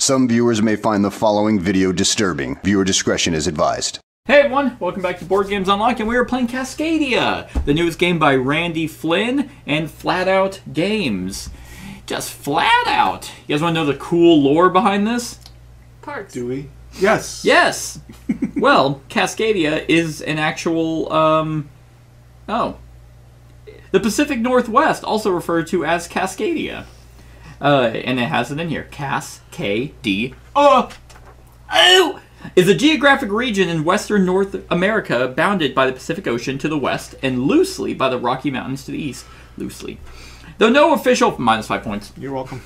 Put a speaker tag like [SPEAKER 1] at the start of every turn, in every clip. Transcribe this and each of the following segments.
[SPEAKER 1] Some viewers may find the following video disturbing. Viewer discretion is advised.
[SPEAKER 2] Hey everyone, welcome back to Board Games Unlocked, and we are playing Cascadia, the newest game by Randy Flynn and Flat Out Games. Just flat out. You guys want to know the cool lore behind this?
[SPEAKER 3] Parts.
[SPEAKER 4] Do we? Yes.
[SPEAKER 2] Yes. Well, Cascadia is an actual, the Pacific Northwest, also referred to as Cascadia. And it has it in here. Cascade. Is a geographic region in western North America bounded by the Pacific Ocean to the west and loosely by the Rocky Mountains to the east. Loosely. Though no official... -5 points.
[SPEAKER 4] You're welcome.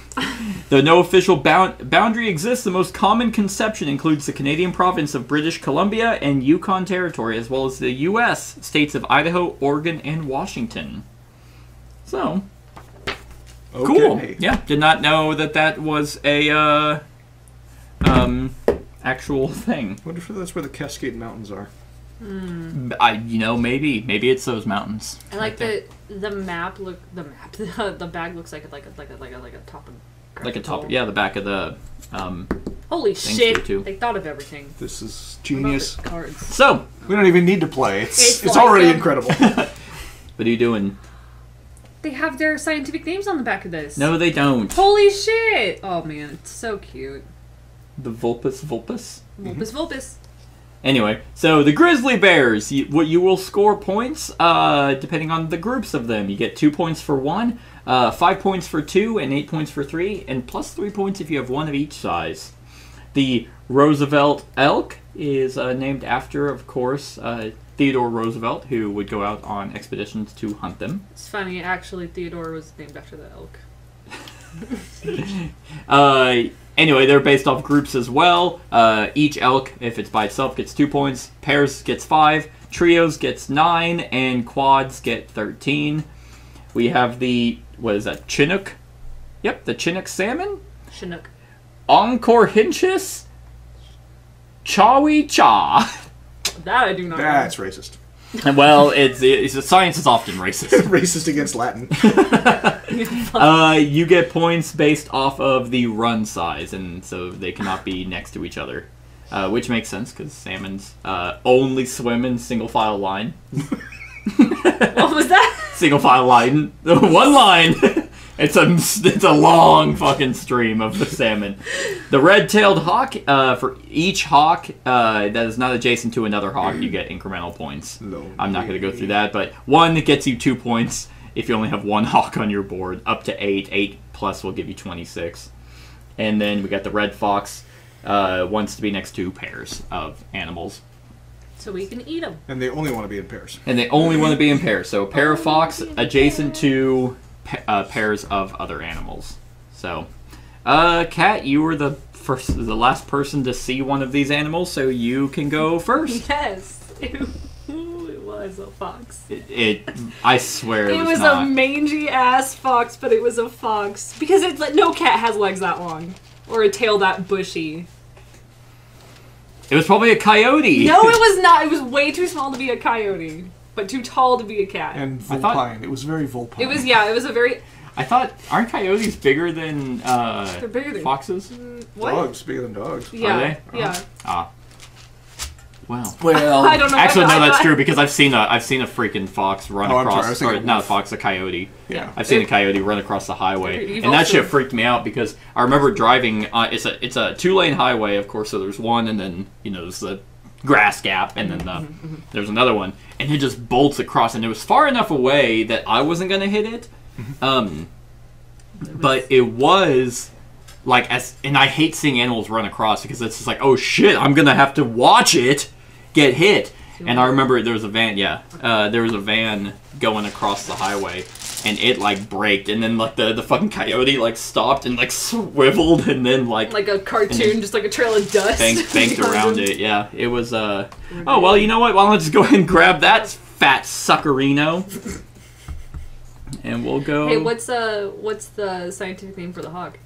[SPEAKER 2] Though no official boundary exists, the most common conception includes the Canadian province of British Columbia and Yukon Territory, as well as the U.S. states of Idaho, Oregon, and Washington. So...
[SPEAKER 4] Okay.
[SPEAKER 2] Cool. Yeah, did not know that that was a, actual thing.
[SPEAKER 4] I wonder if that's where the Cascade Mountains are.
[SPEAKER 2] Maybe it's those mountains.
[SPEAKER 3] I like the map. The bag looks like a top of.
[SPEAKER 2] Like a top, yeah, the back of the,
[SPEAKER 3] Holy shit!
[SPEAKER 2] too.
[SPEAKER 3] They thought of everything.
[SPEAKER 4] This is
[SPEAKER 3] What about
[SPEAKER 4] genius.
[SPEAKER 3] the cards.
[SPEAKER 2] So,
[SPEAKER 4] We don't even need to play. It's
[SPEAKER 3] like
[SPEAKER 4] already
[SPEAKER 3] them.
[SPEAKER 4] incredible.
[SPEAKER 2] what are you doing?
[SPEAKER 3] They have their scientific names on the back of this.
[SPEAKER 2] No, they don't.
[SPEAKER 3] Holy shit! Oh man, it's so cute.
[SPEAKER 2] The Vulpus.
[SPEAKER 3] Vulpus Vulpus.
[SPEAKER 2] Anyway, so the Grizzly Bears, you will score points depending on the groups of them. You get 2 points for 1, 5 points for 2, and 8 points for 3, and plus 3 points if you have 1 of each size. The Roosevelt Elk is named after, of course, Theodore Roosevelt, who would go out on expeditions to hunt them.
[SPEAKER 3] It's funny, actually, Theodore was named after the elk.
[SPEAKER 2] Anyway, they're based off groups as well. Each elk, if it's by itself, gets 2 points. Pairs gets 5. Trios gets 9. And quads get 13. We have the, what is that, Chinook? Yep, the Chinook Salmon.
[SPEAKER 3] Chinook.
[SPEAKER 2] Encore Hinchus. Chawi Cha.
[SPEAKER 3] That I do not know.
[SPEAKER 4] That's racist.
[SPEAKER 2] Well, science is often racist.
[SPEAKER 4] Racist against Latin.
[SPEAKER 2] You get points based off of the run size, and so they cannot be next to each other. Which makes sense, because salmons only swim in single file line.
[SPEAKER 3] What was that?
[SPEAKER 2] Single file line. One line! It's a long fucking stream of the salmon. The red-tailed hawk, for each hawk that is not adjacent to another hawk, you get incremental points. I'm not going to go through that, but 1 gets you 2 points if you only have 1 hawk on your board. Up to 8. 8 plus will give you 26. And then we got the red fox, wants to be next to pairs of animals.
[SPEAKER 3] So we can eat them.
[SPEAKER 4] And they only want to be in pairs.
[SPEAKER 2] And they only want to be in pairs. So a pair of fox adjacent to pairs of other animals. So, Kat, you were the last person to see one of these animals, so you can go first.
[SPEAKER 3] Yes. It was a fox.
[SPEAKER 2] I swear
[SPEAKER 3] It was
[SPEAKER 2] not.
[SPEAKER 3] a mangy ass fox, but it was a fox because it's like no cat has legs that long or a tail that bushy.
[SPEAKER 2] It was probably a coyote.
[SPEAKER 3] No, it was not. It was way too small to be a coyote, but too tall to be a cat.
[SPEAKER 4] And vulpine. It was very vulpine.
[SPEAKER 3] It was a very.
[SPEAKER 2] I thought, aren't coyotes bigger than
[SPEAKER 3] They're bigger than
[SPEAKER 2] foxes?
[SPEAKER 3] What?
[SPEAKER 4] Dogs, bigger than dogs.
[SPEAKER 3] Yeah.
[SPEAKER 2] Are they?
[SPEAKER 3] Yeah.
[SPEAKER 2] Ah. Well,
[SPEAKER 3] I don't know.
[SPEAKER 2] actually, no, that's
[SPEAKER 3] I-
[SPEAKER 2] true because I've seen a freaking fox run
[SPEAKER 4] Oh, I'm sorry, I
[SPEAKER 2] across,
[SPEAKER 4] was thinking
[SPEAKER 2] or not a fox, a coyote.
[SPEAKER 4] Yeah.
[SPEAKER 2] I've seen a coyote run across the highway,
[SPEAKER 3] You've
[SPEAKER 2] and that
[SPEAKER 3] also-
[SPEAKER 2] shit freaked me out because I remember driving. It's a 2-lane highway, of course. So there's one, and then there's the grass gap, and then there's another one, and it just bolts across, and it was far enough away that I wasn't gonna hit it. But it was like and I hate seeing animals run across because it's just like, oh shit, I'm gonna have to watch it get hit. And I remember there was a van, there was a van going across the highway, and it like braked, and then like the fucking coyote like stopped and like swiveled, and then like
[SPEAKER 3] a cartoon, just like a trail of dust.
[SPEAKER 2] banked around it. Yeah, it was. Oh well, you know what? Why don't I just go ahead and grab that fat suckerino, and we'll go.
[SPEAKER 3] Hey, what's the scientific name for the hawk?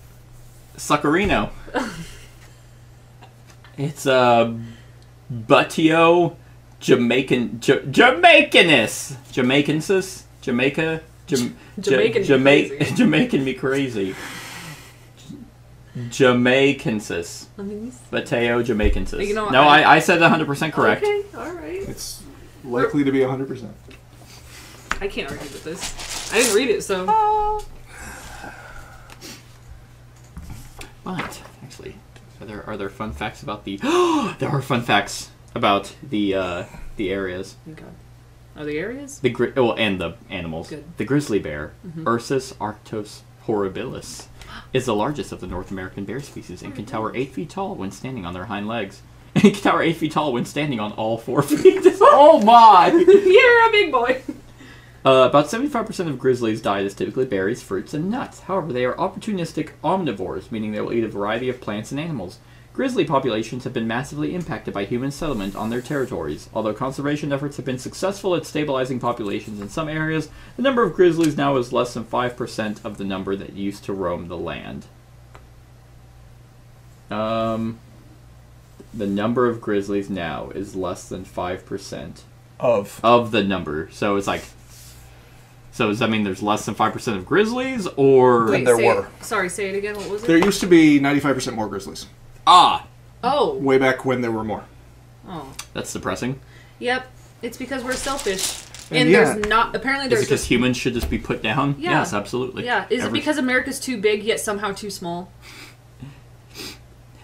[SPEAKER 2] Suckerino. It's Buteo Jamaicanus. Jamaican me crazy. Jamaicensis. Bateo jamaicensis.
[SPEAKER 3] You know,
[SPEAKER 2] no, I said 100% correct.
[SPEAKER 3] Okay, alright.
[SPEAKER 4] It's likely to be 100%.
[SPEAKER 3] I can't argue with this. I didn't read it, so...
[SPEAKER 2] But, actually, are there fun facts about the... there are fun facts about the areas.
[SPEAKER 3] Okay. Are the areas?
[SPEAKER 2] And the animals.
[SPEAKER 3] Good.
[SPEAKER 2] The grizzly bear, Ursus arctos horribilis, is the largest of the North American bear species and can tower 8 feet tall when standing on their hind legs. And can tower 8 feet tall when standing on all 4 feet. Oh my!
[SPEAKER 3] You're a big boy!
[SPEAKER 2] About 75% of grizzlies' diet is typically berries, fruits, and nuts. However, they are opportunistic omnivores, meaning they will eat a variety of plants and animals. Grizzly populations have been massively impacted by human settlement on their territories. Although conservation efforts have been successful at stabilizing populations in some areas, the number of grizzlies now is less than 5% of the number that used to roam the land. The number of grizzlies now is less than 5% of the number. So it's like... So does that mean there's less than 5% of grizzlies, or...
[SPEAKER 3] Wait,
[SPEAKER 4] there were.
[SPEAKER 3] Sorry, say it again. What was it?
[SPEAKER 4] There used to be 95% more grizzlies.
[SPEAKER 2] Ah!
[SPEAKER 3] Oh.
[SPEAKER 4] Way back when there were more.
[SPEAKER 3] Oh.
[SPEAKER 2] That's depressing.
[SPEAKER 3] Yep. It's because we're selfish.
[SPEAKER 4] And
[SPEAKER 3] there's not... Apparently
[SPEAKER 2] Is
[SPEAKER 3] there's
[SPEAKER 2] it because humans should just be put down?
[SPEAKER 3] Yeah.
[SPEAKER 2] Yes, absolutely.
[SPEAKER 3] Yeah. Is it because America's too big, yet somehow too small?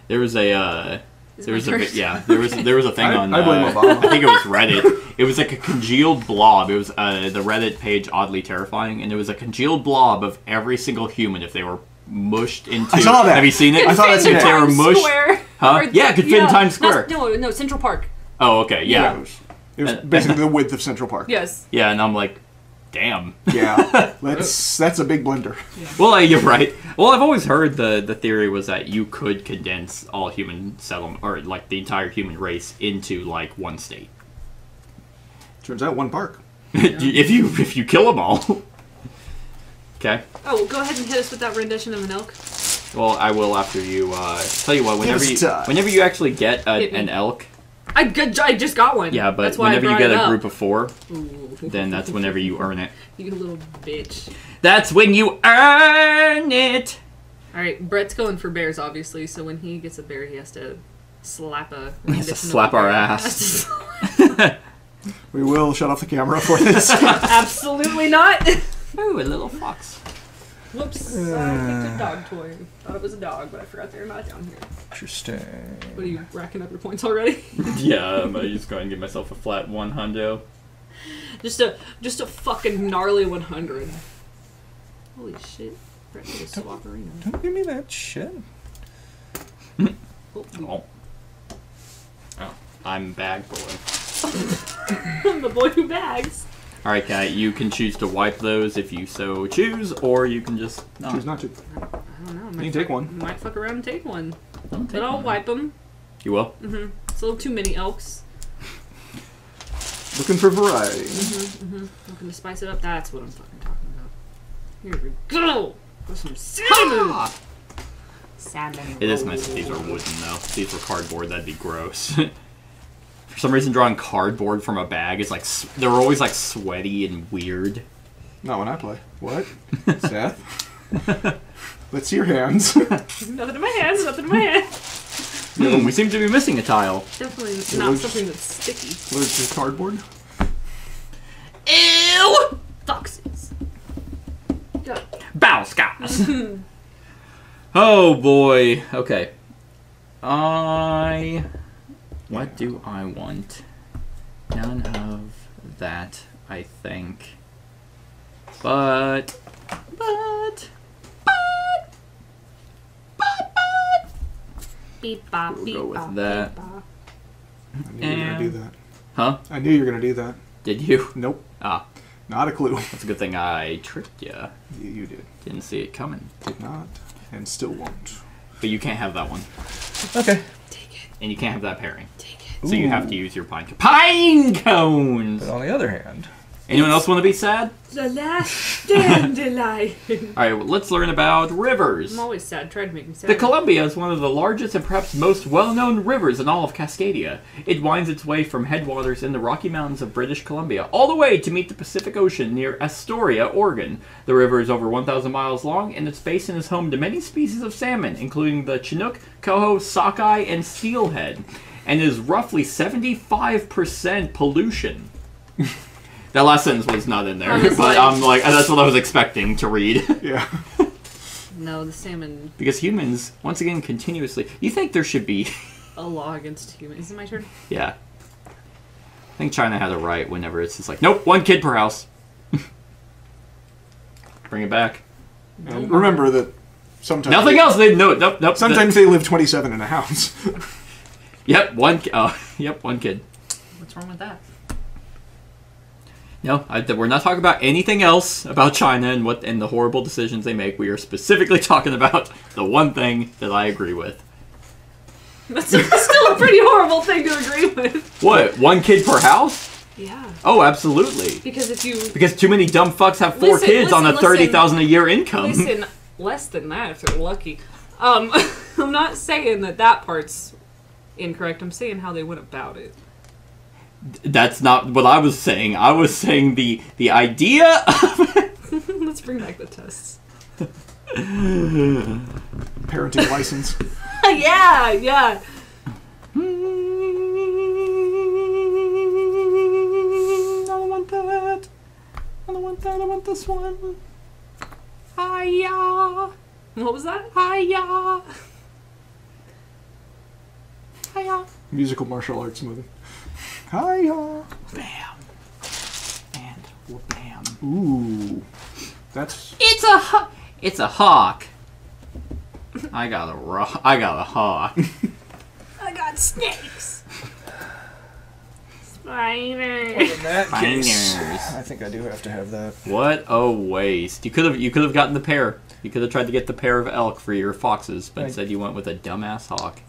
[SPEAKER 2] There was a... There was a
[SPEAKER 3] first.
[SPEAKER 2] there was a thing on
[SPEAKER 4] I blame Obama.
[SPEAKER 2] I think it was Reddit. It was like a congealed blob. It was the Reddit page Oddly Terrifying, and it was a congealed blob of every single human if they were mushed into.
[SPEAKER 4] I saw that.
[SPEAKER 2] Have you seen it?
[SPEAKER 4] I saw that
[SPEAKER 3] Fit in
[SPEAKER 4] today.
[SPEAKER 2] They were
[SPEAKER 3] Times
[SPEAKER 2] mushed.
[SPEAKER 3] Square.
[SPEAKER 2] Huh?
[SPEAKER 3] Or
[SPEAKER 2] Yeah, it could fit in Times Square.
[SPEAKER 3] No, Central Park.
[SPEAKER 2] Oh, okay, yeah.
[SPEAKER 4] It was basically the width of Central Park.
[SPEAKER 3] Yes.
[SPEAKER 2] Yeah, and I'm like, damn.
[SPEAKER 4] Yeah, that's a big blender.
[SPEAKER 2] Well, you're right. Well, I've always heard the theory was that you could condense all human settlement, or like the entire human race, into like one state.
[SPEAKER 4] Turns out one park.
[SPEAKER 2] if you kill them all. Okay.
[SPEAKER 3] Oh, well, go ahead and hit us with that rendition of an elk.
[SPEAKER 2] Well, I will after you. Tell you what, whenever you actually get an elk.
[SPEAKER 3] I just got one.
[SPEAKER 2] Yeah, but
[SPEAKER 3] that's why
[SPEAKER 2] whenever
[SPEAKER 3] I
[SPEAKER 2] you
[SPEAKER 3] brought
[SPEAKER 2] get
[SPEAKER 3] it
[SPEAKER 2] a
[SPEAKER 3] up.
[SPEAKER 2] group of 4, then that's whenever you earn it.
[SPEAKER 3] You little bitch.
[SPEAKER 2] That's when you earn it.
[SPEAKER 3] All right, Brett's going for bears, obviously. So when he gets a bear, he has to slap a.
[SPEAKER 2] He has to slap our ass.
[SPEAKER 4] We will shut off the camera for this.
[SPEAKER 3] Absolutely not.
[SPEAKER 2] Ooh, a little fox.
[SPEAKER 3] Whoops! I picked a dog toy. Thought it was a dog, but I forgot they're not down here.
[SPEAKER 4] Interesting.
[SPEAKER 3] What are you racking up your points already?
[SPEAKER 2] Yeah, I'm just going to give myself a flat 100.
[SPEAKER 3] just a fucking gnarly 100. Holy shit! Brett did a swapperino.
[SPEAKER 4] Don't give me that shit.
[SPEAKER 2] Oh, I'm bag boy.
[SPEAKER 3] I'm the boy who bags.
[SPEAKER 2] Alright, Kat, you can choose to wipe those if you so choose, or you can just... No.
[SPEAKER 4] Choose not to.
[SPEAKER 3] I don't know.
[SPEAKER 4] You can take one.
[SPEAKER 3] Might fuck around and take one.
[SPEAKER 2] Don't take
[SPEAKER 3] But I'll
[SPEAKER 2] one.
[SPEAKER 3] wipe them.
[SPEAKER 2] You will?
[SPEAKER 3] Mm-hmm. It's a little too many elks.
[SPEAKER 4] Looking for variety.
[SPEAKER 3] Looking to spice it up. That's what I'm fucking talking about. Here we go. Got some salmon.
[SPEAKER 2] Ah!
[SPEAKER 3] Salmon.
[SPEAKER 2] It is nice that these are wooden, though. If these were cardboard, that'd be gross. For some reason, drawing cardboard from a bag is like... They're always, like, sweaty and weird.
[SPEAKER 4] Not when I play. What? Seth? Let's see your hands.
[SPEAKER 3] Nothing in my hands. Nothing in my hands.
[SPEAKER 2] We seem to be missing a tile.
[SPEAKER 3] Definitely not something that's sticky.
[SPEAKER 4] What is this, cardboard?
[SPEAKER 2] Ew!
[SPEAKER 3] Foxes. Got it.
[SPEAKER 2] Bow Scouts! Oh, boy. Okay. What do I want? None of that, I think. But...
[SPEAKER 3] Beep bop,
[SPEAKER 2] We'll
[SPEAKER 3] beep
[SPEAKER 2] go with
[SPEAKER 3] bop,
[SPEAKER 2] that.
[SPEAKER 3] beep bop.
[SPEAKER 4] I knew you were gonna do that.
[SPEAKER 2] Huh?
[SPEAKER 4] I knew you were gonna do that.
[SPEAKER 2] Did you?
[SPEAKER 4] Nope.
[SPEAKER 2] Ah,
[SPEAKER 4] Not a clue.
[SPEAKER 2] that's a good thing I tricked you.
[SPEAKER 4] You did.
[SPEAKER 2] Didn't see it coming.
[SPEAKER 4] Did not. And still won't.
[SPEAKER 2] But you can't have that one.
[SPEAKER 4] Okay.
[SPEAKER 3] Take it.
[SPEAKER 2] And you can't have that pairing.
[SPEAKER 3] Take it.
[SPEAKER 2] So you have to use your pine cones.
[SPEAKER 5] But on the other hand,
[SPEAKER 2] Anyone else want to be sad?
[SPEAKER 3] The last dandelion.
[SPEAKER 2] Alright, well, let's learn about rivers.
[SPEAKER 3] I'm always sad. Try to make me sad.
[SPEAKER 2] The Columbia is one of the largest and perhaps most well-known rivers in all of Cascadia. It winds its way from headwaters in the Rocky Mountains of British Columbia all the way to meet the Pacific Ocean near Astoria, Oregon. The river is over 1,000 miles long, and its basin is home to many species of salmon, including the Chinook, coho, sockeye, and steelhead, and is roughly 75% pollution. That last sentence was not in there, but I'm like, that's what I was expecting to read.
[SPEAKER 4] Yeah.
[SPEAKER 3] No, the salmon.
[SPEAKER 2] Because humans, once again, continuously... You think there should be...
[SPEAKER 3] A law against humans. Is it my turn?
[SPEAKER 2] Yeah. I think China had a right whenever it's just like, nope, 1 kid per house. Bring it back.
[SPEAKER 4] And remember that sometimes...
[SPEAKER 2] Nothing else. Nope.
[SPEAKER 4] Sometimes they live 27 in a house.
[SPEAKER 2] Yep, 1 kid.
[SPEAKER 3] What's wrong with that?
[SPEAKER 2] No, we're not talking about anything else about China and the horrible decisions they make. We are specifically talking about the one thing that I agree with.
[SPEAKER 3] That's still a pretty horrible thing to agree with.
[SPEAKER 2] What? 1 kid per house?
[SPEAKER 3] Yeah.
[SPEAKER 2] Oh, absolutely.
[SPEAKER 3] Because
[SPEAKER 2] too many dumb fucks have 4 kids on a $30,000 a year income.
[SPEAKER 3] Listen, less than that if they're lucky. I'm not saying that part's incorrect. I'm saying how they went about it.
[SPEAKER 2] That's not what I was saying. I was saying the idea of it.
[SPEAKER 3] Let's bring back the tests.
[SPEAKER 4] Parenting license.
[SPEAKER 3] Yeah.
[SPEAKER 2] I don't want that. I don't want that. I want this one. Hiya.
[SPEAKER 3] What was that?
[SPEAKER 2] Hiya. Hiya.
[SPEAKER 4] Musical martial arts movie. Hiya.
[SPEAKER 2] Bam. And bam.
[SPEAKER 4] Ooh. That's...
[SPEAKER 2] It's a hawk. I got a hawk.
[SPEAKER 3] I got snakes. Spiders.
[SPEAKER 4] In that case,
[SPEAKER 2] Spiders.
[SPEAKER 4] I think I do have to have that.
[SPEAKER 2] What a waste. You could have gotten the pair. You could have tried to get the pair of elk for your foxes, but instead you went with a dumbass hawk.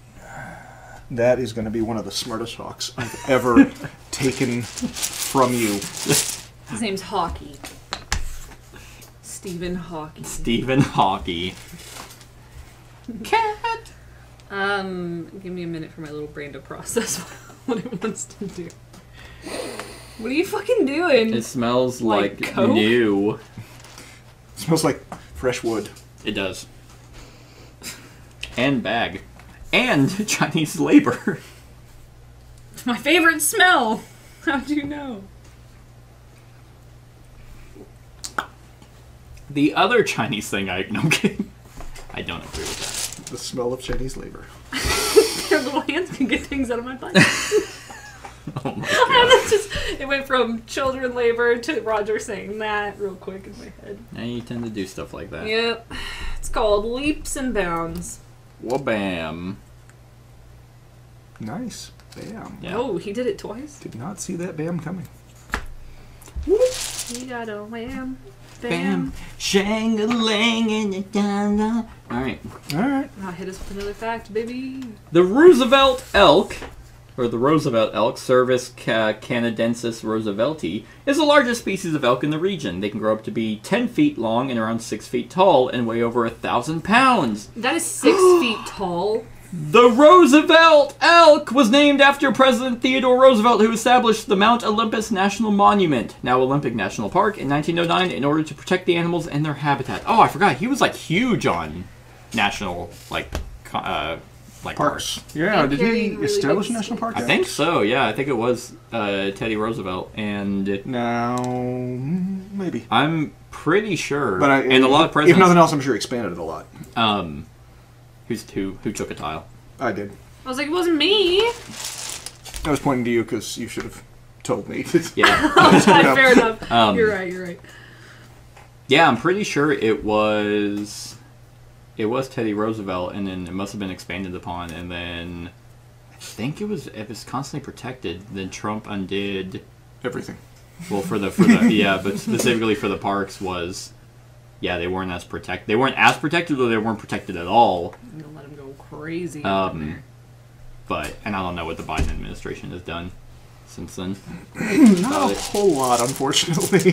[SPEAKER 4] That is going to be one of the smartest hawks I've ever taken from you.
[SPEAKER 3] His name's Hockey. Stephen Hockey.
[SPEAKER 2] Stephen Hockey. Cat.
[SPEAKER 3] Give me a minute for my little brain to process what it wants to do. What are you fucking doing?
[SPEAKER 2] It smells like
[SPEAKER 3] Coke?
[SPEAKER 2] new.
[SPEAKER 4] It smells like fresh wood.
[SPEAKER 2] It does. And bag. And Chinese labor.
[SPEAKER 3] My favorite smell. How'd you know?
[SPEAKER 2] The other Chinese thing no, I'm kidding. I don't agree with that.
[SPEAKER 4] The smell of Chinese labor.
[SPEAKER 3] Their little hands can get things out of my butt.
[SPEAKER 2] Oh my god.
[SPEAKER 3] It went from children labor to Roger saying that real quick in my head.
[SPEAKER 2] Now you tend to do stuff like that.
[SPEAKER 3] Yep. It's called leaps and bounds.
[SPEAKER 2] Wabam.
[SPEAKER 4] Nice. Bam.
[SPEAKER 2] Yeah.
[SPEAKER 3] Oh, he did it twice?
[SPEAKER 4] Did not see that bam coming.
[SPEAKER 3] He got a wham. Bam.
[SPEAKER 2] Shang-a-lang and a Alright.
[SPEAKER 4] Alright.
[SPEAKER 3] Now hit us with another fact, baby.
[SPEAKER 2] The Roosevelt Elk, or the Roosevelt Elk, Cervus canadensis roosevelti, is the largest species of elk in the region. They can grow up to be 10 feet long and around 6 feet tall and weigh over 1,000 pounds.
[SPEAKER 3] That is 6 feet tall.
[SPEAKER 2] The Roosevelt Elk was named after President Theodore Roosevelt, who established the Mount Olympus National Monument, now Olympic National Park, in 1909 in order to protect the animals and their habitat. Oh, I forgot. He was, like, huge on national, parks.
[SPEAKER 4] Yeah,
[SPEAKER 3] And
[SPEAKER 4] did
[SPEAKER 3] carrying
[SPEAKER 4] he
[SPEAKER 3] really
[SPEAKER 4] establish a
[SPEAKER 3] big
[SPEAKER 4] national park?
[SPEAKER 2] I think so, yeah. I think it was Teddy Roosevelt, and
[SPEAKER 4] No, maybe.
[SPEAKER 2] I'm pretty sure.
[SPEAKER 4] But
[SPEAKER 2] and a lot of presidents.
[SPEAKER 4] If nothing else, I'm sure he expanded it a lot.
[SPEAKER 2] Who took a tile?
[SPEAKER 4] I did.
[SPEAKER 3] I was like, it wasn't me.
[SPEAKER 4] I was pointing to you because you should have told me.
[SPEAKER 2] Yeah.
[SPEAKER 3] Fair enough. You're right.
[SPEAKER 2] Yeah, I'm pretty sure it was Teddy Roosevelt, and then it must have been expanded upon, and then I think it was constantly protected. Then Trump undid
[SPEAKER 4] Everything.
[SPEAKER 2] Well, for the yeah, but specifically for the parks was. Yeah, they weren't as protected. They weren't as protected, or they weren't protected at all.
[SPEAKER 3] I'm gonna let him go crazy.
[SPEAKER 2] But I don't know what the Biden administration has done since then.
[SPEAKER 4] Not a whole lot, unfortunately.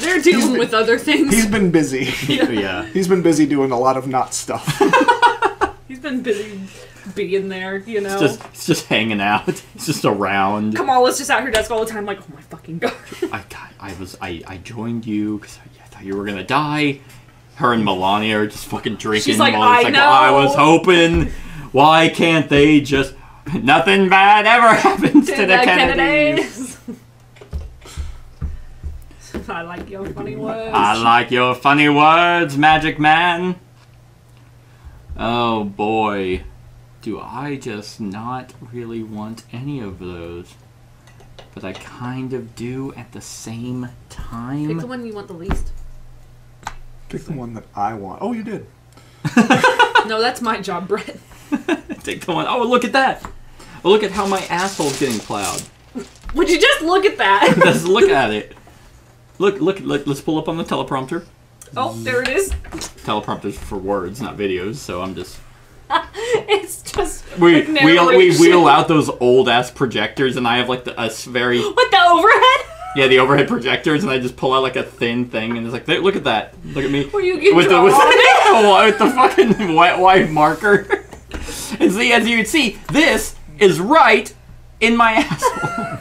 [SPEAKER 3] They're dealing with other things.
[SPEAKER 4] He's been busy.
[SPEAKER 2] Yeah.
[SPEAKER 4] He's been busy doing a lot of not stuff.
[SPEAKER 3] He's been busy being there, you know.
[SPEAKER 2] It's just hanging out. It's just around.
[SPEAKER 3] Come on, let's just out here desk all the time. Like, oh my fucking god.
[SPEAKER 2] I joined you because I thought you were gonna die. Her and Melania are just fucking drinking.
[SPEAKER 3] She's like,
[SPEAKER 2] while it's
[SPEAKER 3] I know.
[SPEAKER 2] I was hoping. Why can't they just? Nothing bad ever happens to the Kennedys.
[SPEAKER 3] I like your funny words.
[SPEAKER 2] I like your funny words, Magic Man. Oh boy. Do I just not really want any of those? But I kind of do at the same time.
[SPEAKER 3] Pick the one you want the least.
[SPEAKER 4] Pick the one that I want. Oh, you did.
[SPEAKER 3] No, that's my job, Brett.
[SPEAKER 2] Take the one. Oh, look at that. Oh, look at how my asshole's getting plowed.
[SPEAKER 3] Would you just look at that?
[SPEAKER 2] Let's look at it. Look, let's pull up on the teleprompter.
[SPEAKER 3] Oh, there it is.
[SPEAKER 2] Teleprompter's for words, not videos, so I'm just...
[SPEAKER 3] It's just
[SPEAKER 2] We
[SPEAKER 3] like
[SPEAKER 2] wheel out those old-ass projectors, and I have, like, a very...
[SPEAKER 3] What, the overhead?
[SPEAKER 2] Yeah, the overhead projectors, and I just pull out, like, a thin thing, and it's like, look at that. Look at me.
[SPEAKER 3] Where you get
[SPEAKER 2] with
[SPEAKER 3] drawn.
[SPEAKER 2] with the fucking wet white marker. And see, as you can see, this is right in my asshole.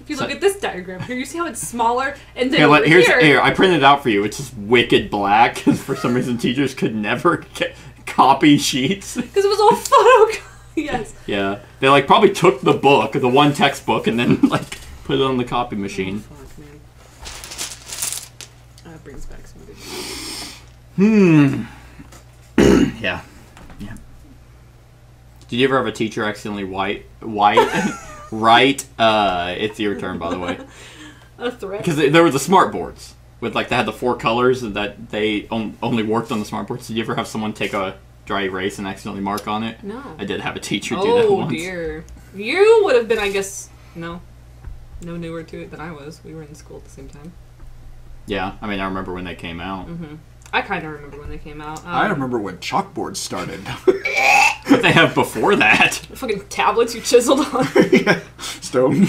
[SPEAKER 3] If you look at this diagram here, you see how it's smaller, and then
[SPEAKER 2] here, I printed it out for you. It's just wicked black, because for some reason teachers could never copy sheets.
[SPEAKER 3] Because it was all photo. Yes.
[SPEAKER 2] Yeah, they like probably took the book, the one textbook, and then like put it on the copy machine.
[SPEAKER 3] Oh, fuck, man. That brings back some good shit.
[SPEAKER 2] Yeah. Did you ever have a teacher accidentally write? It's your turn, by the way.
[SPEAKER 3] A threat.
[SPEAKER 2] Because there were the smart boards with like they had the 4 colors that they only worked on the smart boards. Did you ever have someone take a dry erase and accidentally mark on it?
[SPEAKER 3] No.
[SPEAKER 2] I did have a teacher do that once.
[SPEAKER 3] Oh dear. You would have been, I guess, no newer to it than I was. We were in school at the same time.
[SPEAKER 2] Yeah, I mean I remember when they came out.
[SPEAKER 3] Mm-hmm. I kind of remember when they came out.
[SPEAKER 4] I remember when chalkboards started.
[SPEAKER 2] What they have before that?
[SPEAKER 3] Fucking tablets you chiseled on.
[SPEAKER 4] Yeah. Stone.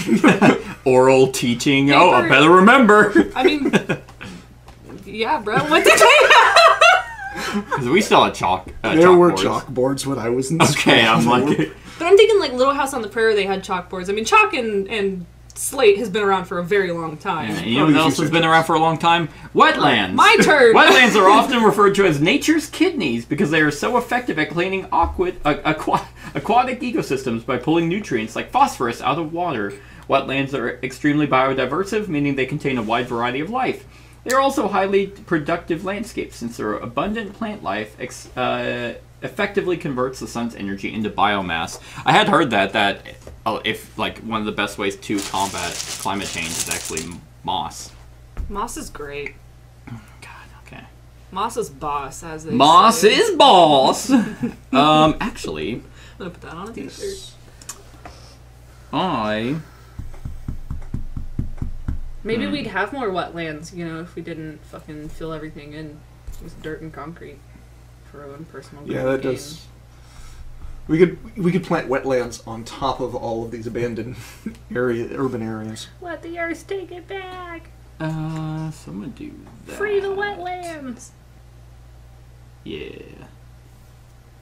[SPEAKER 2] Oral teaching.
[SPEAKER 3] Paper.
[SPEAKER 2] Oh, I better remember.
[SPEAKER 3] I mean, yeah, bro. What did they?
[SPEAKER 2] Because we still had
[SPEAKER 4] There were
[SPEAKER 2] chalkboards.
[SPEAKER 4] chalkboards when I was in school.
[SPEAKER 2] Okay, I'm like...
[SPEAKER 3] But I'm thinking like Little House on the Prairie. They had chalkboards. I mean, chalk and slate has been around for a very long time.
[SPEAKER 2] And you know what else has been around for a long time? Wetlands.
[SPEAKER 3] My turn.
[SPEAKER 2] Wetlands are often referred to as nature's kidneys because they are so effective at cleaning aquatic ecosystems by pulling nutrients like phosphorus out of water. Wetlands are extremely biodiverse, meaning they contain a wide variety of life. They are also highly productive landscapes since their abundant plant life effectively converts the sun's energy into biomass. I had heard that if like one of the best ways to combat climate change is actually moss.
[SPEAKER 3] Moss is great.
[SPEAKER 2] God, okay.
[SPEAKER 3] Moss is boss, as they
[SPEAKER 2] Moss
[SPEAKER 3] say.
[SPEAKER 2] is boss. Actually,
[SPEAKER 3] I'm gonna put that on a t-shirt. Maybe we'd have more wetlands, you know, if we didn't fucking fill everything in with dirt and concrete for our own personal gain.
[SPEAKER 4] Yeah, that does. We could plant wetlands on top of all of these abandoned urban areas.
[SPEAKER 3] Let the earth take it back.
[SPEAKER 2] Someone do that.
[SPEAKER 3] Free the wetlands.
[SPEAKER 2] Yeah.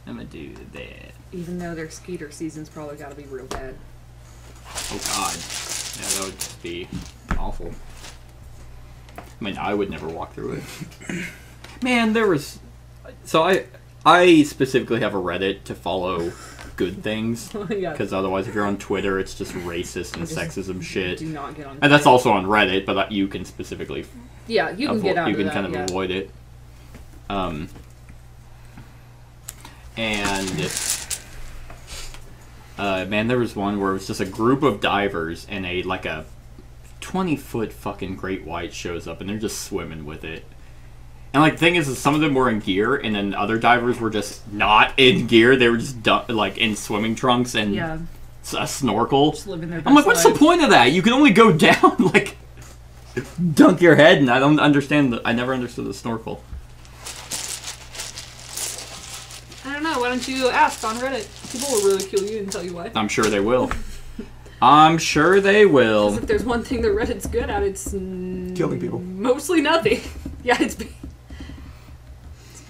[SPEAKER 2] I'm gonna do that.
[SPEAKER 3] Even though their skeeter season's probably got to be real bad.
[SPEAKER 2] Oh God. Yeah, that would just be awful. I mean, I would never walk through it. Man, there was... So I specifically have a Reddit to follow good things.
[SPEAKER 3] Yeah.
[SPEAKER 2] Because otherwise, if you're on Twitter, it's just racist and sexism shit.
[SPEAKER 3] Do not get on.
[SPEAKER 2] And that's also on Reddit, but you can specifically...
[SPEAKER 3] Yeah, you can get out of that.
[SPEAKER 2] You can kind of avoid it. Man, there was one where it was just a group of divers and a 20-foot fucking great white shows up and they're just swimming with it. And the thing is some of them were in gear and then other divers were just not in gear. They were just in swimming trunks and a snorkel.
[SPEAKER 3] Just living their best
[SPEAKER 2] I'm like, what's the point of that? You can only go down dunk your head, and I don't understand. I never understood the snorkel.
[SPEAKER 3] I don't know. Why don't you ask on Reddit? People will ridicule you and tell you why.
[SPEAKER 2] I'm sure they will. I'm sure they will.
[SPEAKER 3] If there's one thing that Reddit's good at, it's
[SPEAKER 4] Killing people.
[SPEAKER 3] Mostly nothing. Yeah, it's been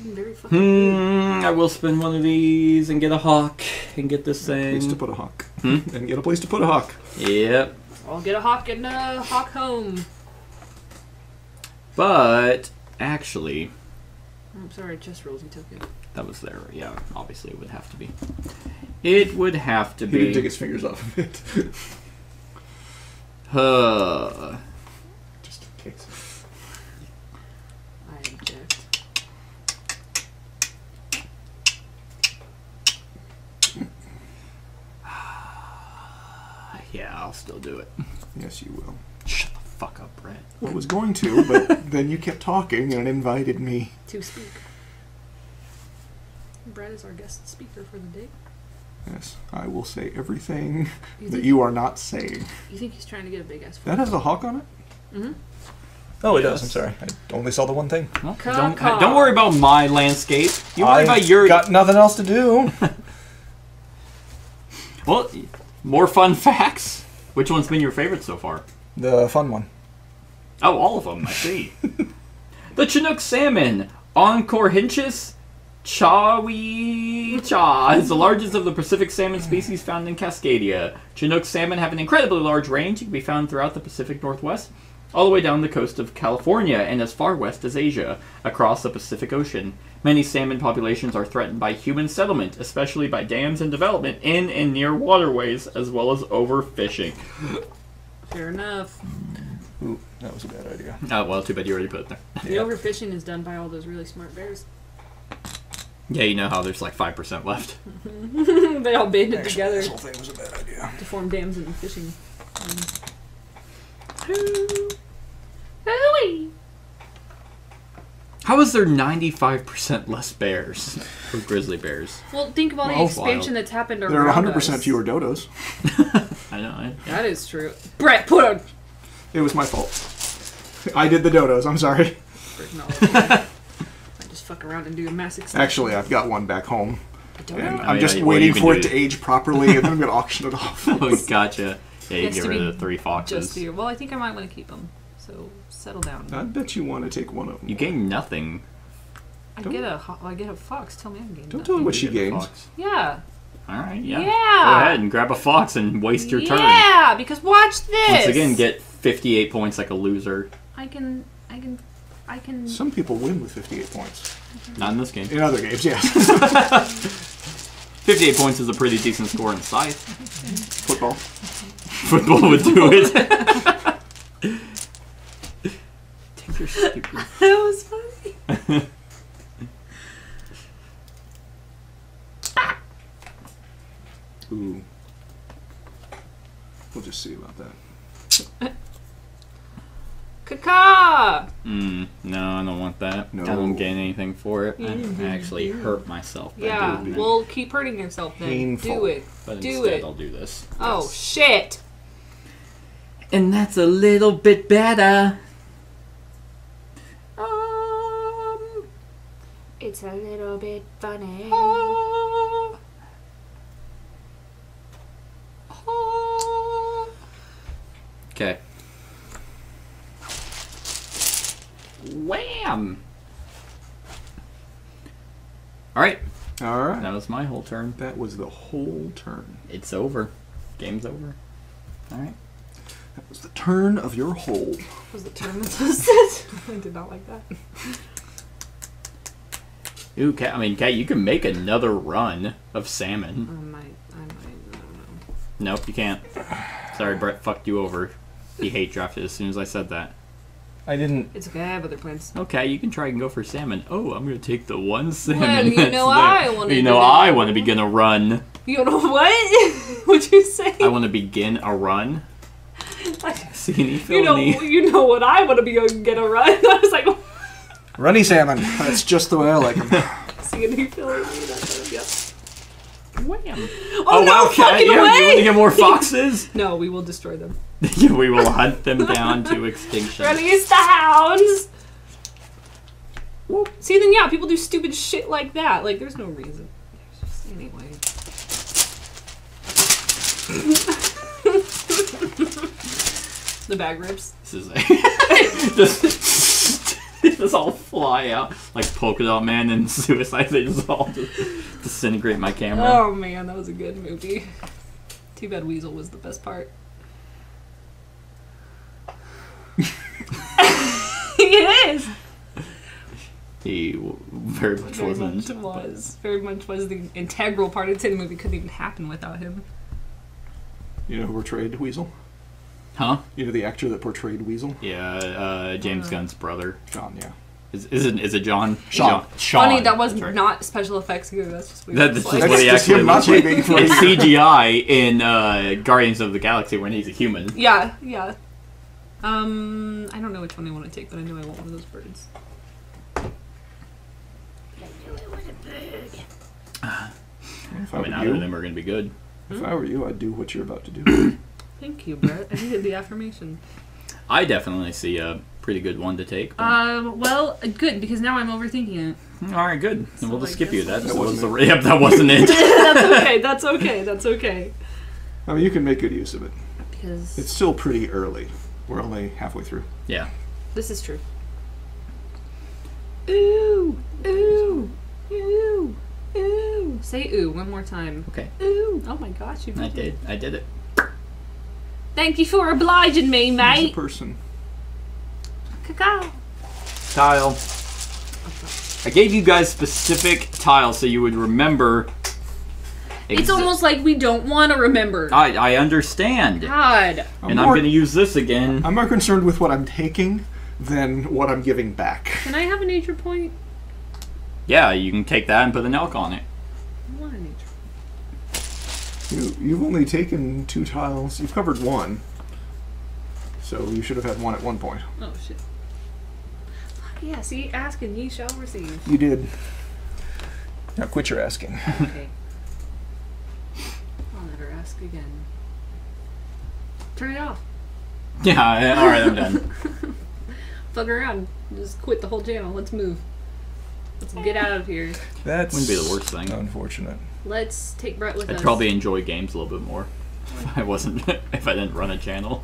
[SPEAKER 3] very fucking
[SPEAKER 2] I will spin one of these and get a hawk and get this
[SPEAKER 4] Place to
[SPEAKER 2] thing.
[SPEAKER 4] put a hawk. And get a place to put a hawk.
[SPEAKER 2] Yep.
[SPEAKER 3] I'll get a hawk and a hawk home.
[SPEAKER 2] But actually,
[SPEAKER 3] I'm sorry, chess rules, you took it.
[SPEAKER 2] that was there. Yeah, obviously it would have to be. It would have to
[SPEAKER 4] He didn't
[SPEAKER 2] be.
[SPEAKER 4] take his fingers off of it. Just in case.
[SPEAKER 3] I object.
[SPEAKER 2] Yeah, I'll still do it.
[SPEAKER 4] Yes, you will.
[SPEAKER 2] Shut the fuck up, Brett.
[SPEAKER 4] I was going to, but then you kept talking and invited me.
[SPEAKER 3] To speak. Brad is our guest speaker for the day.
[SPEAKER 4] Yes, I will say everything
[SPEAKER 3] You
[SPEAKER 4] that
[SPEAKER 3] think-
[SPEAKER 4] you are not saying.
[SPEAKER 3] You think he's trying to get a big ass
[SPEAKER 4] That has a hawk on it?
[SPEAKER 3] Mm-hmm.
[SPEAKER 4] Oh, it
[SPEAKER 2] Yes.
[SPEAKER 4] does. I'm sorry. I only saw the one thing.
[SPEAKER 2] Well,
[SPEAKER 3] Caw-caw.
[SPEAKER 2] don't worry about my landscape. You worry about your.
[SPEAKER 4] got nothing else to do.
[SPEAKER 2] Well, more fun facts. Which one's been your favorite so far?
[SPEAKER 4] The fun one.
[SPEAKER 2] Oh, all of them. I see. The Chinook Salmon, Oncorhinchus chawi-cha, is the largest of the Pacific salmon species found in Cascadia. Chinook salmon have an incredibly large range and can be found throughout the Pacific Northwest, all the way down the coast of California and as far west as Asia, across the Pacific Ocean. Many salmon populations are threatened by human settlement, especially by dams and development in and near waterways, as well as overfishing.
[SPEAKER 3] Fair enough.
[SPEAKER 4] Ooh, that was a bad idea.
[SPEAKER 2] Oh, well, too bad you already put it there.
[SPEAKER 3] The overfishing is done by all those really smart bears.
[SPEAKER 2] Yeah, you know how there's like 5% left.
[SPEAKER 3] They all banded
[SPEAKER 4] Actually,
[SPEAKER 3] together
[SPEAKER 4] this whole thing was a bad idea.
[SPEAKER 3] to form dams and fishing.
[SPEAKER 2] How is there 95% less bears for grizzly bears?
[SPEAKER 3] Well, think about the
[SPEAKER 2] Well,
[SPEAKER 3] expansion
[SPEAKER 2] wild.
[SPEAKER 3] that's happened around
[SPEAKER 4] There are 100%
[SPEAKER 3] us.
[SPEAKER 4] fewer dodos.
[SPEAKER 2] I know.
[SPEAKER 3] That is true. Brett, put a...
[SPEAKER 4] It was my fault. I did the dodos. I'm sorry.
[SPEAKER 3] I just fuck around and do a mass extinction.
[SPEAKER 4] Actually, I've got one back home.
[SPEAKER 3] Don't
[SPEAKER 4] And
[SPEAKER 3] know.
[SPEAKER 4] I'm
[SPEAKER 2] yeah,
[SPEAKER 4] just
[SPEAKER 2] well, you
[SPEAKER 4] waiting
[SPEAKER 2] can
[SPEAKER 4] for
[SPEAKER 2] do
[SPEAKER 4] it to
[SPEAKER 2] it.
[SPEAKER 4] age properly, and then I'm going to auction it off.
[SPEAKER 2] Oh, gotcha. Yeah, you
[SPEAKER 3] Gets
[SPEAKER 2] get
[SPEAKER 3] to
[SPEAKER 2] rid
[SPEAKER 3] be
[SPEAKER 2] of the 3 foxes.
[SPEAKER 3] Just you. Well, I think I might want to keep them. So settle down.
[SPEAKER 4] I bet you want to take one of them.
[SPEAKER 2] You gain nothing.
[SPEAKER 3] I get a fox. Tell me I'm getting
[SPEAKER 4] Don't tell me what she
[SPEAKER 2] You get a
[SPEAKER 4] gains.
[SPEAKER 2] fox.
[SPEAKER 3] Yeah.
[SPEAKER 2] All right, yeah.
[SPEAKER 3] Yeah.
[SPEAKER 2] Go ahead and grab a fox and waste your turn.
[SPEAKER 3] Yeah, because watch this.
[SPEAKER 2] Once again, get 58 points like a loser.
[SPEAKER 3] I can.
[SPEAKER 4] Some people win with 58 points.
[SPEAKER 2] Not in this game.
[SPEAKER 4] In other games, yes.
[SPEAKER 2] 58 points is a pretty decent score in Scythe.
[SPEAKER 4] Football.
[SPEAKER 2] Football would do it. Take your stupid.
[SPEAKER 3] That was funny.
[SPEAKER 4] Ooh. We'll just see about that.
[SPEAKER 3] Caca.
[SPEAKER 2] No, I don't want that.
[SPEAKER 4] No.
[SPEAKER 2] I don't gain anything for it. I actually hurt myself by
[SPEAKER 3] Yeah.
[SPEAKER 2] doing that.
[SPEAKER 3] Well, keep hurting yourself then.
[SPEAKER 4] Painful.
[SPEAKER 3] Do it.
[SPEAKER 2] But
[SPEAKER 3] do
[SPEAKER 2] instead,
[SPEAKER 3] it.
[SPEAKER 2] I'll do this.
[SPEAKER 3] Oh shit.
[SPEAKER 2] And that's a little bit better.
[SPEAKER 3] It's a little bit funny.
[SPEAKER 2] Okay. Wham! Alright,
[SPEAKER 4] Alright.
[SPEAKER 2] that was my whole turn.
[SPEAKER 4] That was the whole turn.
[SPEAKER 2] It's over. Game's over. Alright.
[SPEAKER 4] That was the turn of your hole.
[SPEAKER 3] Was the term that was it? I did not like that.
[SPEAKER 2] Ooh, Kat, you can make another run of salmon.
[SPEAKER 3] I might, I don't know.
[SPEAKER 2] Nope, you can't. Sorry, Brett fucked you over. He hate drafted as soon as I said that.
[SPEAKER 4] I didn't.
[SPEAKER 3] It's okay, I have other plans.
[SPEAKER 2] Okay, you can try and go for salmon. Oh, I'm gonna take the one salmon.
[SPEAKER 3] Well, you
[SPEAKER 2] that's
[SPEAKER 3] know
[SPEAKER 2] there.
[SPEAKER 3] I wanna
[SPEAKER 2] You know
[SPEAKER 3] do
[SPEAKER 2] I
[SPEAKER 3] that.
[SPEAKER 2] want to begin a run.
[SPEAKER 3] You know what? What'd you say?
[SPEAKER 2] I want to begin a run. See any, feel
[SPEAKER 3] you know,
[SPEAKER 2] any.
[SPEAKER 3] you know what I want to be get a run. I was like,
[SPEAKER 4] Runny salmon. That's just the way I like them.
[SPEAKER 3] see any, feel any. That's yep.
[SPEAKER 2] Wham!
[SPEAKER 3] Oh, no fucking
[SPEAKER 2] yeah, you want to
[SPEAKER 3] way!
[SPEAKER 2] get more foxes?
[SPEAKER 3] No, we will destroy them.
[SPEAKER 2] Yeah, we will hunt them down to extinction.
[SPEAKER 3] Release the hounds. Whoop. See, then yeah, people do stupid shit like that. Like, there's no reason. Anyway. The bag rips.
[SPEAKER 2] This is just all fly out like Polka Dot Man and Suicide. They just all disintegrate my camera.
[SPEAKER 3] Oh man, that was a good movie. Too bad Weasel was the best part. It is.
[SPEAKER 2] He very much wasn't.
[SPEAKER 3] Very much was the integral part. I'd say the movie couldn't even happen without him.
[SPEAKER 4] You know who portrayed Weasel?
[SPEAKER 2] Huh?
[SPEAKER 4] You know the actor that portrayed Weasel?
[SPEAKER 2] Yeah, James Gunn's brother.
[SPEAKER 4] John, yeah.
[SPEAKER 2] Is it John?
[SPEAKER 4] Sean.
[SPEAKER 3] Funny, that was
[SPEAKER 2] That's right.
[SPEAKER 3] not special effects good. That's just weird.
[SPEAKER 2] That's
[SPEAKER 3] It's
[SPEAKER 2] just
[SPEAKER 3] like-
[SPEAKER 2] what he
[SPEAKER 4] That's just
[SPEAKER 2] actually
[SPEAKER 4] him not
[SPEAKER 2] looks like.
[SPEAKER 4] leaving for
[SPEAKER 2] It's
[SPEAKER 4] a year.
[SPEAKER 2] CGI in Guardians of the Galaxy when he's a human.
[SPEAKER 3] Yeah. I don't know which one I want to take, but I know I want one of those birds.
[SPEAKER 4] If
[SPEAKER 2] I
[SPEAKER 4] I
[SPEAKER 2] mean,
[SPEAKER 4] were
[SPEAKER 2] neither of
[SPEAKER 4] you,
[SPEAKER 2] them are going to be good.
[SPEAKER 4] if I were you, I'd do what you're about to do.
[SPEAKER 3] Thank you, Brett. I needed the affirmation.
[SPEAKER 2] I definitely see a pretty good one to take.
[SPEAKER 3] Well, good, because now I'm overthinking it.
[SPEAKER 2] All right, good.
[SPEAKER 3] So
[SPEAKER 2] Then we'll just
[SPEAKER 3] I
[SPEAKER 2] skip you.
[SPEAKER 3] guess
[SPEAKER 2] That
[SPEAKER 4] I'll-
[SPEAKER 2] was the yep. That wasn't it.
[SPEAKER 3] That's okay.
[SPEAKER 4] I mean, you can make good use of it.
[SPEAKER 3] Because
[SPEAKER 4] It's still pretty early. We're only halfway through.
[SPEAKER 2] Yeah.
[SPEAKER 3] this is true. Ooh, ooh, ooh, ooh. Say ooh one more time.
[SPEAKER 2] Okay.
[SPEAKER 3] Ooh. Oh my gosh, you
[SPEAKER 2] I
[SPEAKER 3] did it.
[SPEAKER 2] did. I did it.
[SPEAKER 3] Thank you for obliging me,
[SPEAKER 4] He's a
[SPEAKER 3] mate.
[SPEAKER 4] person.
[SPEAKER 3] Cacao.
[SPEAKER 2] Tile. I gave you guys specific tiles so you would remember.
[SPEAKER 3] It's almost like we don't want to remember.
[SPEAKER 2] I understand.
[SPEAKER 3] God.
[SPEAKER 2] And I'm going to use this again.
[SPEAKER 4] I'm more concerned with what I'm taking than what I'm giving back.
[SPEAKER 3] Can I have a nature point?
[SPEAKER 2] Yeah, you can take that and put an elk on it.
[SPEAKER 3] I want a nature.
[SPEAKER 4] You've only taken 2 tiles. You've covered 1. So you should have had 1 at one point.
[SPEAKER 3] Oh shit. Yeah, see, ask and ye shall receive.
[SPEAKER 4] You did. Now quit your asking.
[SPEAKER 3] Okay. I'll never ask again. Turn it off.
[SPEAKER 2] Yeah, alright, I'm done.
[SPEAKER 3] Fuck around. Just quit the whole channel. Let's move. Let's get out of here.
[SPEAKER 4] That's
[SPEAKER 2] Wouldn't be the worst thing.
[SPEAKER 4] unfortunate.
[SPEAKER 3] Let's take Brett with
[SPEAKER 2] I'd
[SPEAKER 3] us.
[SPEAKER 2] probably enjoy games a little bit more if I wasn't if I didn't run a channel.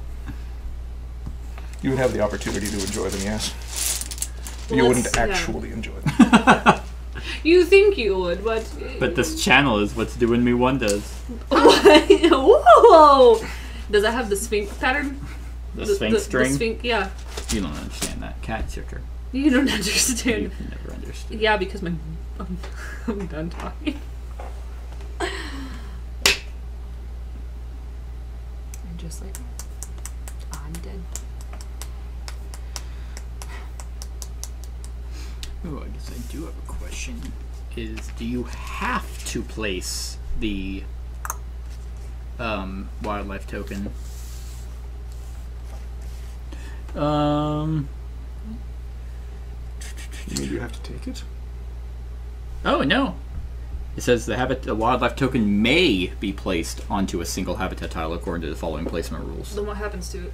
[SPEAKER 4] You would have the opportunity to enjoy them, yes.
[SPEAKER 3] Well,
[SPEAKER 4] You
[SPEAKER 3] let's-
[SPEAKER 4] wouldn't
[SPEAKER 3] yeah.
[SPEAKER 4] actually enjoy them.
[SPEAKER 3] You think you would, but...
[SPEAKER 2] But this channel is what's doing me wonders.
[SPEAKER 3] Whoa! Does that have the sphinx pattern?
[SPEAKER 2] The Sphinx string.
[SPEAKER 3] The sphinx, yeah.
[SPEAKER 2] You don't understand that. Cat ticker.
[SPEAKER 3] You don't
[SPEAKER 2] You
[SPEAKER 3] understand.
[SPEAKER 2] never understood.
[SPEAKER 3] Yeah, because I'm done talking. And just like I'm dead.
[SPEAKER 2] Oh, I guess I do have a question. Do you have to place the wildlife token?
[SPEAKER 4] You mean you have to take it?
[SPEAKER 2] Oh no. It says the wildlife token may be placed onto a single habitat tile according to the following placement rules.
[SPEAKER 3] Then what happens to it?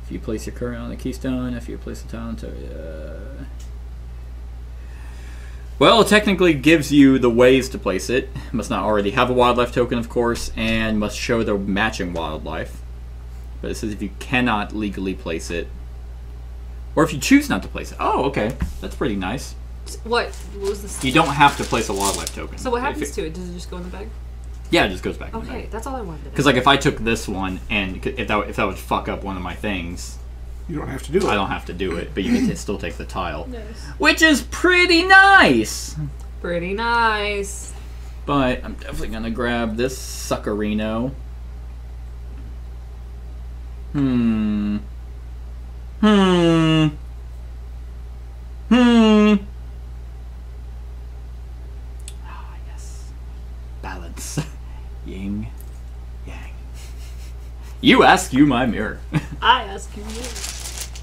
[SPEAKER 2] If you place your current on the keystone, if you place the tile onto well, it technically gives you the ways to place it. Must not already have a wildlife token, of course, and must show the matching wildlife. But it says if you cannot legally place it, or if you choose not to place it. Oh, okay. That's pretty nice.
[SPEAKER 3] What was this?
[SPEAKER 2] You don't have to place a wildlife token.
[SPEAKER 3] So what
[SPEAKER 2] If
[SPEAKER 3] happens to it? Does it just go in the bag?
[SPEAKER 2] Yeah, it just goes back in the
[SPEAKER 3] Okay,
[SPEAKER 2] bag.
[SPEAKER 3] that's all I wanted to know.
[SPEAKER 2] Because like if I took this one and if that would fuck up one of my things,
[SPEAKER 4] You don't have to do it.
[SPEAKER 2] I don't have to do it. But you can still take the tile,
[SPEAKER 3] Nice.
[SPEAKER 2] which is pretty nice.
[SPEAKER 3] Pretty nice.
[SPEAKER 2] But I'm definitely gonna grab this suckerino. Ah, yes. Balance. Yin. Yang. You ask, you my mirror.
[SPEAKER 3] I ask you you.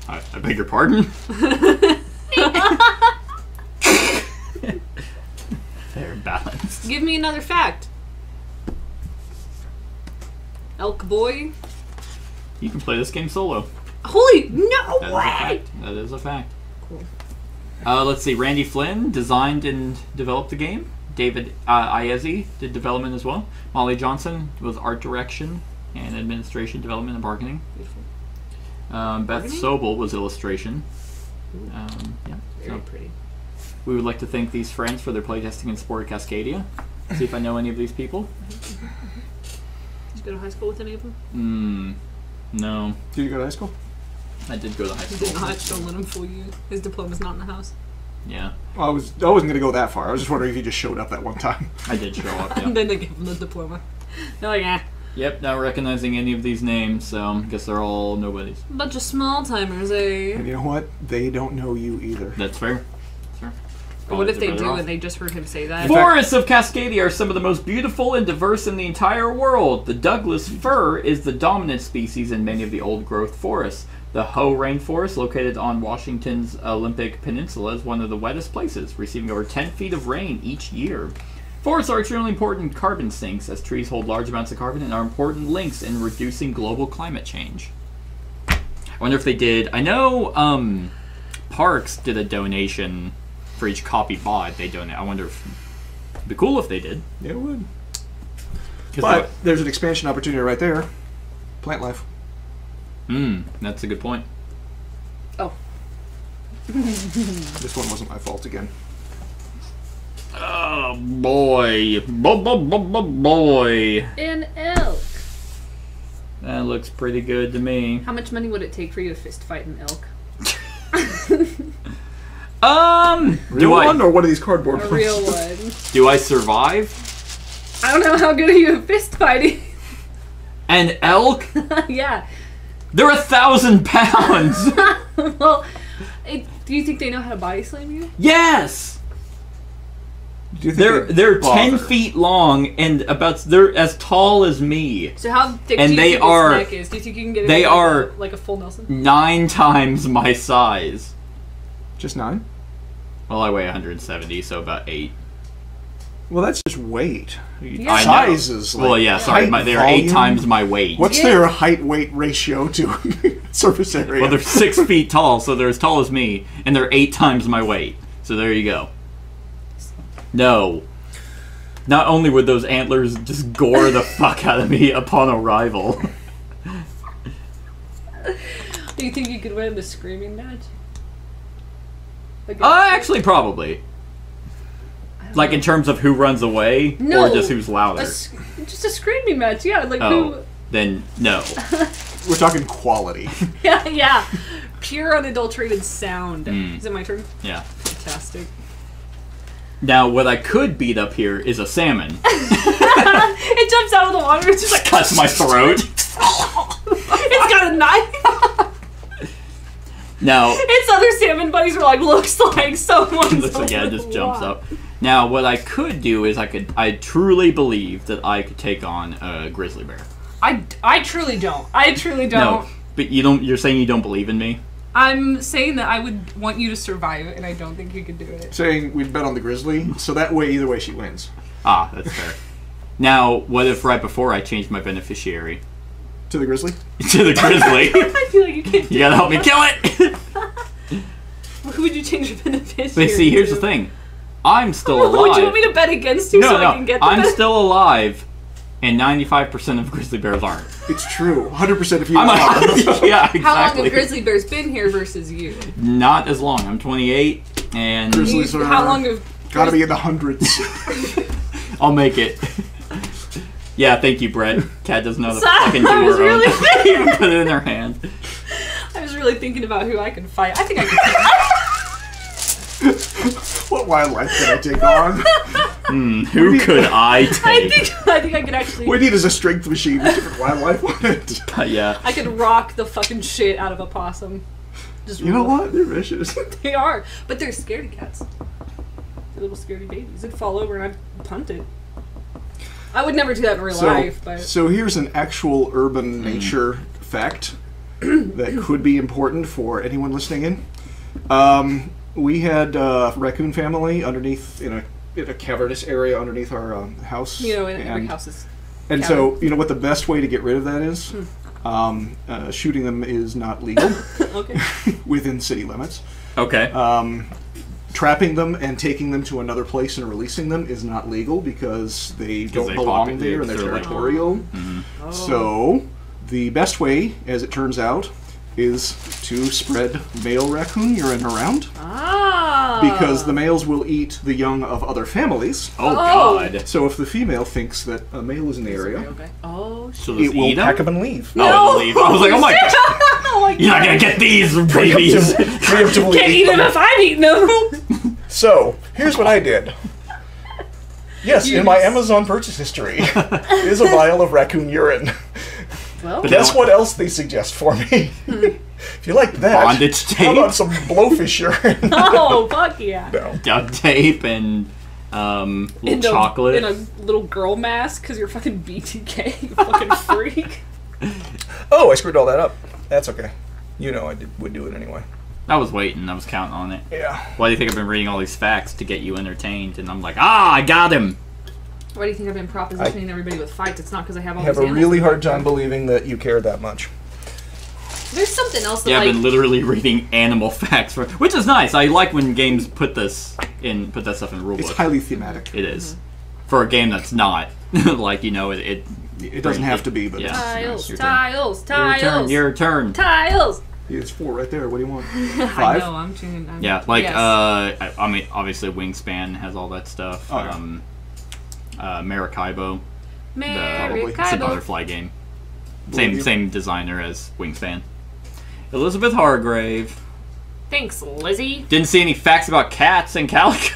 [SPEAKER 2] I beg your pardon? They're balanced.
[SPEAKER 3] Give me another fact. Elk boy.
[SPEAKER 2] You can play this game solo.
[SPEAKER 3] Holy no
[SPEAKER 2] That is a
[SPEAKER 3] way!
[SPEAKER 2] fact. That is a fact.
[SPEAKER 3] Cool.
[SPEAKER 2] Let's see. Randy Flynn designed and developed the game. David Iezzi did development as well. Molly Johnson was art direction and administration, development, and marketing.
[SPEAKER 3] Beautiful.
[SPEAKER 2] Beth Sobel was illustration. Yeah,
[SPEAKER 3] Very pretty.
[SPEAKER 2] We would like to thank these friends for their playtesting and support at Cascadia. See if I know any of these people.
[SPEAKER 3] Did you go to high school with any of them?
[SPEAKER 2] No.
[SPEAKER 4] Did you go to high school?
[SPEAKER 2] I did go to high
[SPEAKER 3] You
[SPEAKER 2] school.
[SPEAKER 3] did not. Don't let him fool you. His diploma's not in the house.
[SPEAKER 2] Yeah,
[SPEAKER 4] Well, I wasn't going to go that far. I was just wondering if you just showed up that one time.
[SPEAKER 2] I did show up,
[SPEAKER 3] And
[SPEAKER 2] yeah.
[SPEAKER 3] then they give him the diploma. They're like, ah.
[SPEAKER 2] Yep, not recognizing any of these names, so I guess they're all nobodies.
[SPEAKER 3] Bunch of small timers, eh?
[SPEAKER 4] And you know what? They don't know you either.
[SPEAKER 2] That's fair. That's fair.
[SPEAKER 3] Or what if
[SPEAKER 2] Probably
[SPEAKER 3] they
[SPEAKER 2] better
[SPEAKER 3] do
[SPEAKER 2] off.
[SPEAKER 3] and they just heard him say that?
[SPEAKER 2] Forests of Cascadia are some of the most beautiful and diverse in the entire world. The Douglas fir is the dominant species in many of the old-growth forests. The Hoh rainforest, located on Washington's Olympic Peninsula, is one of the wettest places, receiving over 10 feet of rain each year. Forests are extremely important carbon sinks, as trees hold large amounts of carbon and are important links in reducing global climate change. I wonder if they did... I know Parks did a donation for each copy bought. They donate. I wonder if... It'd be cool if they did.
[SPEAKER 4] It would.
[SPEAKER 2] 'Cause
[SPEAKER 4] But there's an expansion opportunity right there. Plant life.
[SPEAKER 2] that's a good point.
[SPEAKER 3] Oh.
[SPEAKER 4] This one wasn't my fault again.
[SPEAKER 2] Oh, boy. Boy.
[SPEAKER 3] An elk.
[SPEAKER 2] That looks pretty good to me.
[SPEAKER 3] How much money would it take for you to fist fight an elk?
[SPEAKER 4] Real one or one of these cardboard
[SPEAKER 3] A
[SPEAKER 4] ones?
[SPEAKER 3] real one.
[SPEAKER 2] Do I survive?
[SPEAKER 3] I don't know how good are you at fist fighting.
[SPEAKER 2] An elk?
[SPEAKER 3] Yeah.
[SPEAKER 2] They're 1,000 pounds!
[SPEAKER 3] Well, do you think they know how to body slam you?
[SPEAKER 2] Yes!
[SPEAKER 4] Do you think
[SPEAKER 2] They're
[SPEAKER 4] bother?
[SPEAKER 2] 10 feet long and they're as tall as me.
[SPEAKER 3] So how thick
[SPEAKER 2] And
[SPEAKER 3] do you
[SPEAKER 2] they
[SPEAKER 3] think
[SPEAKER 2] are-
[SPEAKER 3] his neck is? Do you think you can get it
[SPEAKER 2] they
[SPEAKER 3] like
[SPEAKER 2] are-
[SPEAKER 3] like a full Nelson?
[SPEAKER 2] 9 times my size.
[SPEAKER 4] Just 9?
[SPEAKER 2] Well, I weigh 170, so about 8.
[SPEAKER 4] Well, that's just weight.
[SPEAKER 3] Yeah.
[SPEAKER 2] I know.
[SPEAKER 4] Sizes.
[SPEAKER 2] Well, yeah, sorry,
[SPEAKER 4] height,
[SPEAKER 2] they're 8
[SPEAKER 4] volume.
[SPEAKER 2] times my weight.
[SPEAKER 4] What's
[SPEAKER 3] Yeah.
[SPEAKER 4] their height-weight ratio to surface area?
[SPEAKER 2] Well, they're 6 feet tall, so they're as tall as me, and they're 8 times my weight. So there you go. No. Not only would those antlers just gore the fuck out of me upon arrival.
[SPEAKER 3] Do you think you could win the screaming match?
[SPEAKER 2] Actually, probably. Like in terms of who runs away,
[SPEAKER 3] No.
[SPEAKER 2] or just who's louder.
[SPEAKER 3] Just a screaming match, yeah. Like
[SPEAKER 2] Oh, then no.
[SPEAKER 4] We're talking quality.
[SPEAKER 3] Yeah, yeah. Pure unadulterated sound.
[SPEAKER 2] Mm.
[SPEAKER 3] Is it my turn?
[SPEAKER 2] Yeah.
[SPEAKER 3] Fantastic.
[SPEAKER 2] Now, what I could beat up here is a salmon.
[SPEAKER 3] It jumps out of the water. It's just like
[SPEAKER 2] Cuts my throat.
[SPEAKER 3] it's got a knife.
[SPEAKER 2] Now,
[SPEAKER 3] Its other salmon buddies are like, looks like someone's.
[SPEAKER 2] so yeah, it just jumps up. Now, what I could do is I truly believe that I could take on a grizzly bear.
[SPEAKER 3] I truly don't. I truly don't.
[SPEAKER 2] No, but you don't. You're saying you don't believe in me?
[SPEAKER 3] I'm saying that I would want you to survive, and I don't think you could do it.
[SPEAKER 4] Saying we'd bet on the grizzly, so that way, either way, she wins.
[SPEAKER 2] Ah, that's fair. Now, what if right before I changed my beneficiary
[SPEAKER 4] To the grizzly?
[SPEAKER 2] to the grizzly?
[SPEAKER 3] I feel like you can't.
[SPEAKER 2] You gotta help me kill it.
[SPEAKER 3] Who would you change your beneficiary?
[SPEAKER 2] But see, here's
[SPEAKER 3] to?
[SPEAKER 2] the thing. I'm still
[SPEAKER 3] Would
[SPEAKER 2] alive.
[SPEAKER 3] you want me to bet against you
[SPEAKER 2] No,
[SPEAKER 3] so
[SPEAKER 2] no,
[SPEAKER 3] I can get the
[SPEAKER 2] I'm still alive, and 95% of grizzly bears aren't.
[SPEAKER 4] It's true. 100% if you
[SPEAKER 2] I'm
[SPEAKER 4] are.
[SPEAKER 2] yeah, exactly.
[SPEAKER 3] How long have grizzly bears been here versus you?
[SPEAKER 2] Not as long. I'm 28, and
[SPEAKER 4] Grizzlies are
[SPEAKER 3] How long have
[SPEAKER 4] gotta be in the hundreds.
[SPEAKER 2] I'll make it. Yeah, thank you, Brett. Cat doesn't know how to
[SPEAKER 3] Sorry,
[SPEAKER 2] fucking do
[SPEAKER 3] I was
[SPEAKER 2] her own.
[SPEAKER 3] really
[SPEAKER 2] Even put it in her hand.
[SPEAKER 3] I was really thinking about who I could fight. I think I could.
[SPEAKER 4] What wildlife can I take on?
[SPEAKER 2] Who could I take?
[SPEAKER 3] I think I could actually.
[SPEAKER 4] We need is a strength machine with different wildlife on it.
[SPEAKER 2] Yeah.
[SPEAKER 3] I could rock the fucking shit out of a possum. Just
[SPEAKER 4] You know what? They're vicious.
[SPEAKER 3] They are, but they're scaredy cats. They're little scaredy babies. They'd fall over and I'd punt it. I would never do that in real life, but
[SPEAKER 4] So here's an actual urban nature fact that could be important for anyone listening in. We had a raccoon family underneath in a cavernous area underneath our house.
[SPEAKER 3] you know, in every
[SPEAKER 4] and,
[SPEAKER 3] house is.
[SPEAKER 4] And so, you know what the best way to get rid of that is? Shooting them is not legal
[SPEAKER 3] Okay.
[SPEAKER 4] within city limits.
[SPEAKER 2] Okay.
[SPEAKER 4] trapping them and taking them to another place and releasing them is not legal because they don't belong there and they're territorial. So the best way, as it turns out, is to spread male raccoon urine around. Because the males will eat the young of other families.
[SPEAKER 2] Oh, God.
[SPEAKER 4] So if the female thinks that a male is in the area,
[SPEAKER 3] it
[SPEAKER 4] will pack up and leave.
[SPEAKER 2] No. Oh, leave. I was like, oh my God. You're not going to get these babies.
[SPEAKER 4] Preemptively
[SPEAKER 3] Can't eat them if I'm eating them.
[SPEAKER 4] So, here's what I did. Yes, in my Amazon purchase history is a vial of raccoon urine.
[SPEAKER 3] Well,
[SPEAKER 4] guess what else they suggest for me? If you like that,
[SPEAKER 2] bondage tape.
[SPEAKER 4] How about some blowfish urine?
[SPEAKER 3] Oh, fuck yeah.
[SPEAKER 4] No.
[SPEAKER 2] Duct tape and little chocolate.
[SPEAKER 3] In a little girl mask because you're fucking BTK, you fucking freak.
[SPEAKER 4] Oh, I screwed all that up. That's okay. You know I would do it anyway.
[SPEAKER 2] I was waiting. I was counting on it.
[SPEAKER 4] Yeah.
[SPEAKER 2] Why do you think I've been reading all these facts to get you entertained? And I'm like, I got him.
[SPEAKER 3] Why do you think I've been propositioning everybody with fights? It's not because I have all
[SPEAKER 4] I have
[SPEAKER 3] these
[SPEAKER 4] a really hard time believing that you care that much.
[SPEAKER 3] There's something else that,
[SPEAKER 2] Yeah, I've been literally reading animal facts, which is nice. I like when games put that stuff in rulebook.
[SPEAKER 4] It's highly thematic.
[SPEAKER 2] It is. For a game that's not. Like, you know, it
[SPEAKER 4] doesn't have to be, but
[SPEAKER 2] yeah.
[SPEAKER 3] Tiles,
[SPEAKER 2] Your
[SPEAKER 3] tiles,
[SPEAKER 2] turn.
[SPEAKER 3] tiles.
[SPEAKER 2] Your turn.
[SPEAKER 3] Tiles.
[SPEAKER 4] It's 4 right there. What do you want? 5?
[SPEAKER 3] I know, I'm tuning.
[SPEAKER 2] Yeah, like,
[SPEAKER 3] yes.
[SPEAKER 2] I mean, obviously Wingspan has all that stuff.
[SPEAKER 4] Oh, yeah.
[SPEAKER 2] Maracaibo. It's a
[SPEAKER 3] Maracaibo.
[SPEAKER 2] butterfly game. Same designer as Wingspan. Elizabeth Hargrave.
[SPEAKER 3] Thanks, Lizzie.
[SPEAKER 2] Didn't see any facts about cats and calico.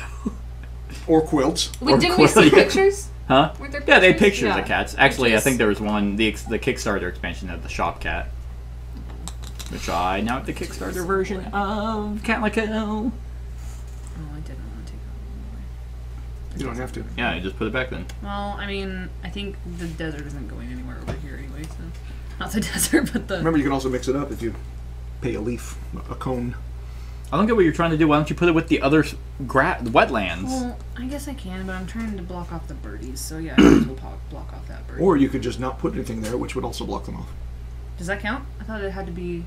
[SPEAKER 4] Or quilts.
[SPEAKER 3] Didn't we see pictures?
[SPEAKER 2] Huh?
[SPEAKER 3] Were there
[SPEAKER 2] Yeah, they had
[SPEAKER 3] pictures?
[SPEAKER 2] pictures
[SPEAKER 3] Yeah.
[SPEAKER 2] of cats. Actually, I
[SPEAKER 3] Pictures.
[SPEAKER 2] think there was one, the Kickstarter expansion had the shop cat. Which I now have the Kickstarter version of Calico.
[SPEAKER 3] Oh, I didn't want to take that.
[SPEAKER 4] You don't have to.
[SPEAKER 2] Yeah, I just put it back then.
[SPEAKER 3] Well, I mean, I think the desert isn't going anywhere over here anyway, so. Not the desert, but the...
[SPEAKER 4] Remember, you can also mix it up if you pay a leaf, a cone.
[SPEAKER 2] I don't get what you're trying to do. Why don't you put it with the other wetlands?
[SPEAKER 3] Well, I guess I can, but I'm trying to block off the birdies, so yeah, I might as well block off that birdie.
[SPEAKER 4] Or you could just not put anything there, which would also block them off.
[SPEAKER 3] Does that count? I thought it had to be...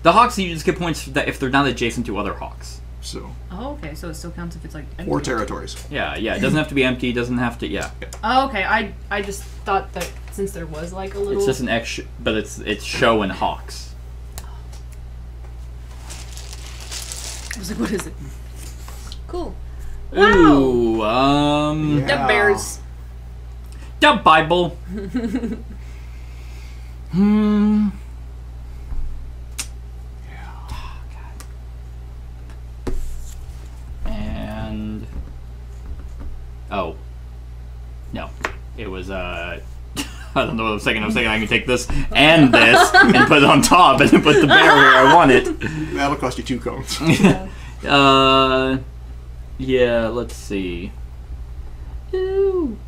[SPEAKER 2] The hawks, you just get points if they're not adjacent to other hawks.
[SPEAKER 4] So.
[SPEAKER 3] Oh, okay, so it still counts if it's like... empty.
[SPEAKER 4] Or territories.
[SPEAKER 2] Yeah, it doesn't have to be empty, it doesn't have to, yeah.
[SPEAKER 3] Oh, okay, I just thought that since there was like a little...
[SPEAKER 2] It's just an extra, but it's showing hawks.
[SPEAKER 3] I was like, what is it? Cool. Wow!
[SPEAKER 2] Ooh,
[SPEAKER 4] Yeah.
[SPEAKER 3] The bears.
[SPEAKER 2] The Bible. And oh no, it was I don't know what I was thinking. I was thinking I can take this and this and put it on top and then put the bear where I want it.
[SPEAKER 4] That'll cost you 2 cones.
[SPEAKER 2] Yeah, let's see. Ooh,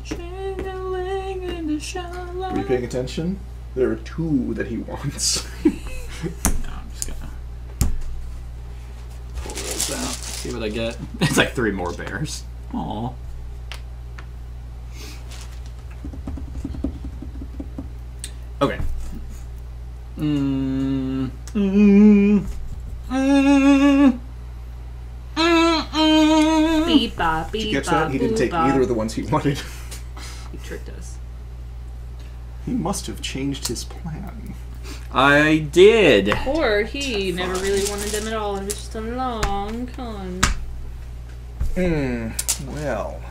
[SPEAKER 2] shang-a-ling in the shallow.
[SPEAKER 4] Are you paying attention? There are 2 that he wants.
[SPEAKER 2] No, I'm just gonna pull those out, see what I get. It's like 3 more bears. Aw. Okay.
[SPEAKER 3] Beep-bop,
[SPEAKER 4] Did you catch that?
[SPEAKER 3] beep-bop,
[SPEAKER 4] He didn't take
[SPEAKER 3] boop-bop.
[SPEAKER 4] either of the ones he wanted.
[SPEAKER 3] He tricked us.
[SPEAKER 4] He must have changed his plan.
[SPEAKER 2] I did.
[SPEAKER 3] Or he never really wanted them at all, and it was just a long con.
[SPEAKER 4] Well,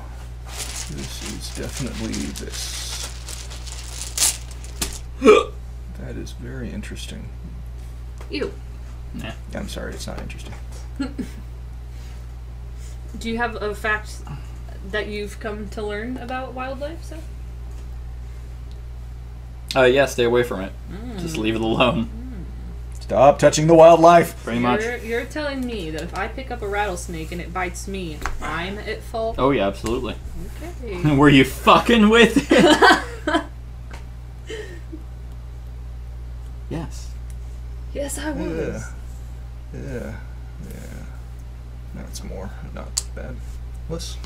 [SPEAKER 4] this is definitely this. That is very interesting.
[SPEAKER 3] Ew.
[SPEAKER 2] Nah.
[SPEAKER 4] I'm sorry, it's not interesting.
[SPEAKER 3] Do you have a fact that you've come to learn about wildlife, Seth?
[SPEAKER 2] Yeah, stay away from it. Just leave it alone.
[SPEAKER 4] Stop touching the wildlife!
[SPEAKER 2] Pretty much.
[SPEAKER 3] You're telling me that if I pick up a rattlesnake and it bites me, I'm at fault?
[SPEAKER 2] Oh yeah, absolutely.
[SPEAKER 3] Okay.
[SPEAKER 2] Were you fucking with it? Yes.
[SPEAKER 3] Yes, I was.
[SPEAKER 4] Yeah. That's more. Not bad. Let's.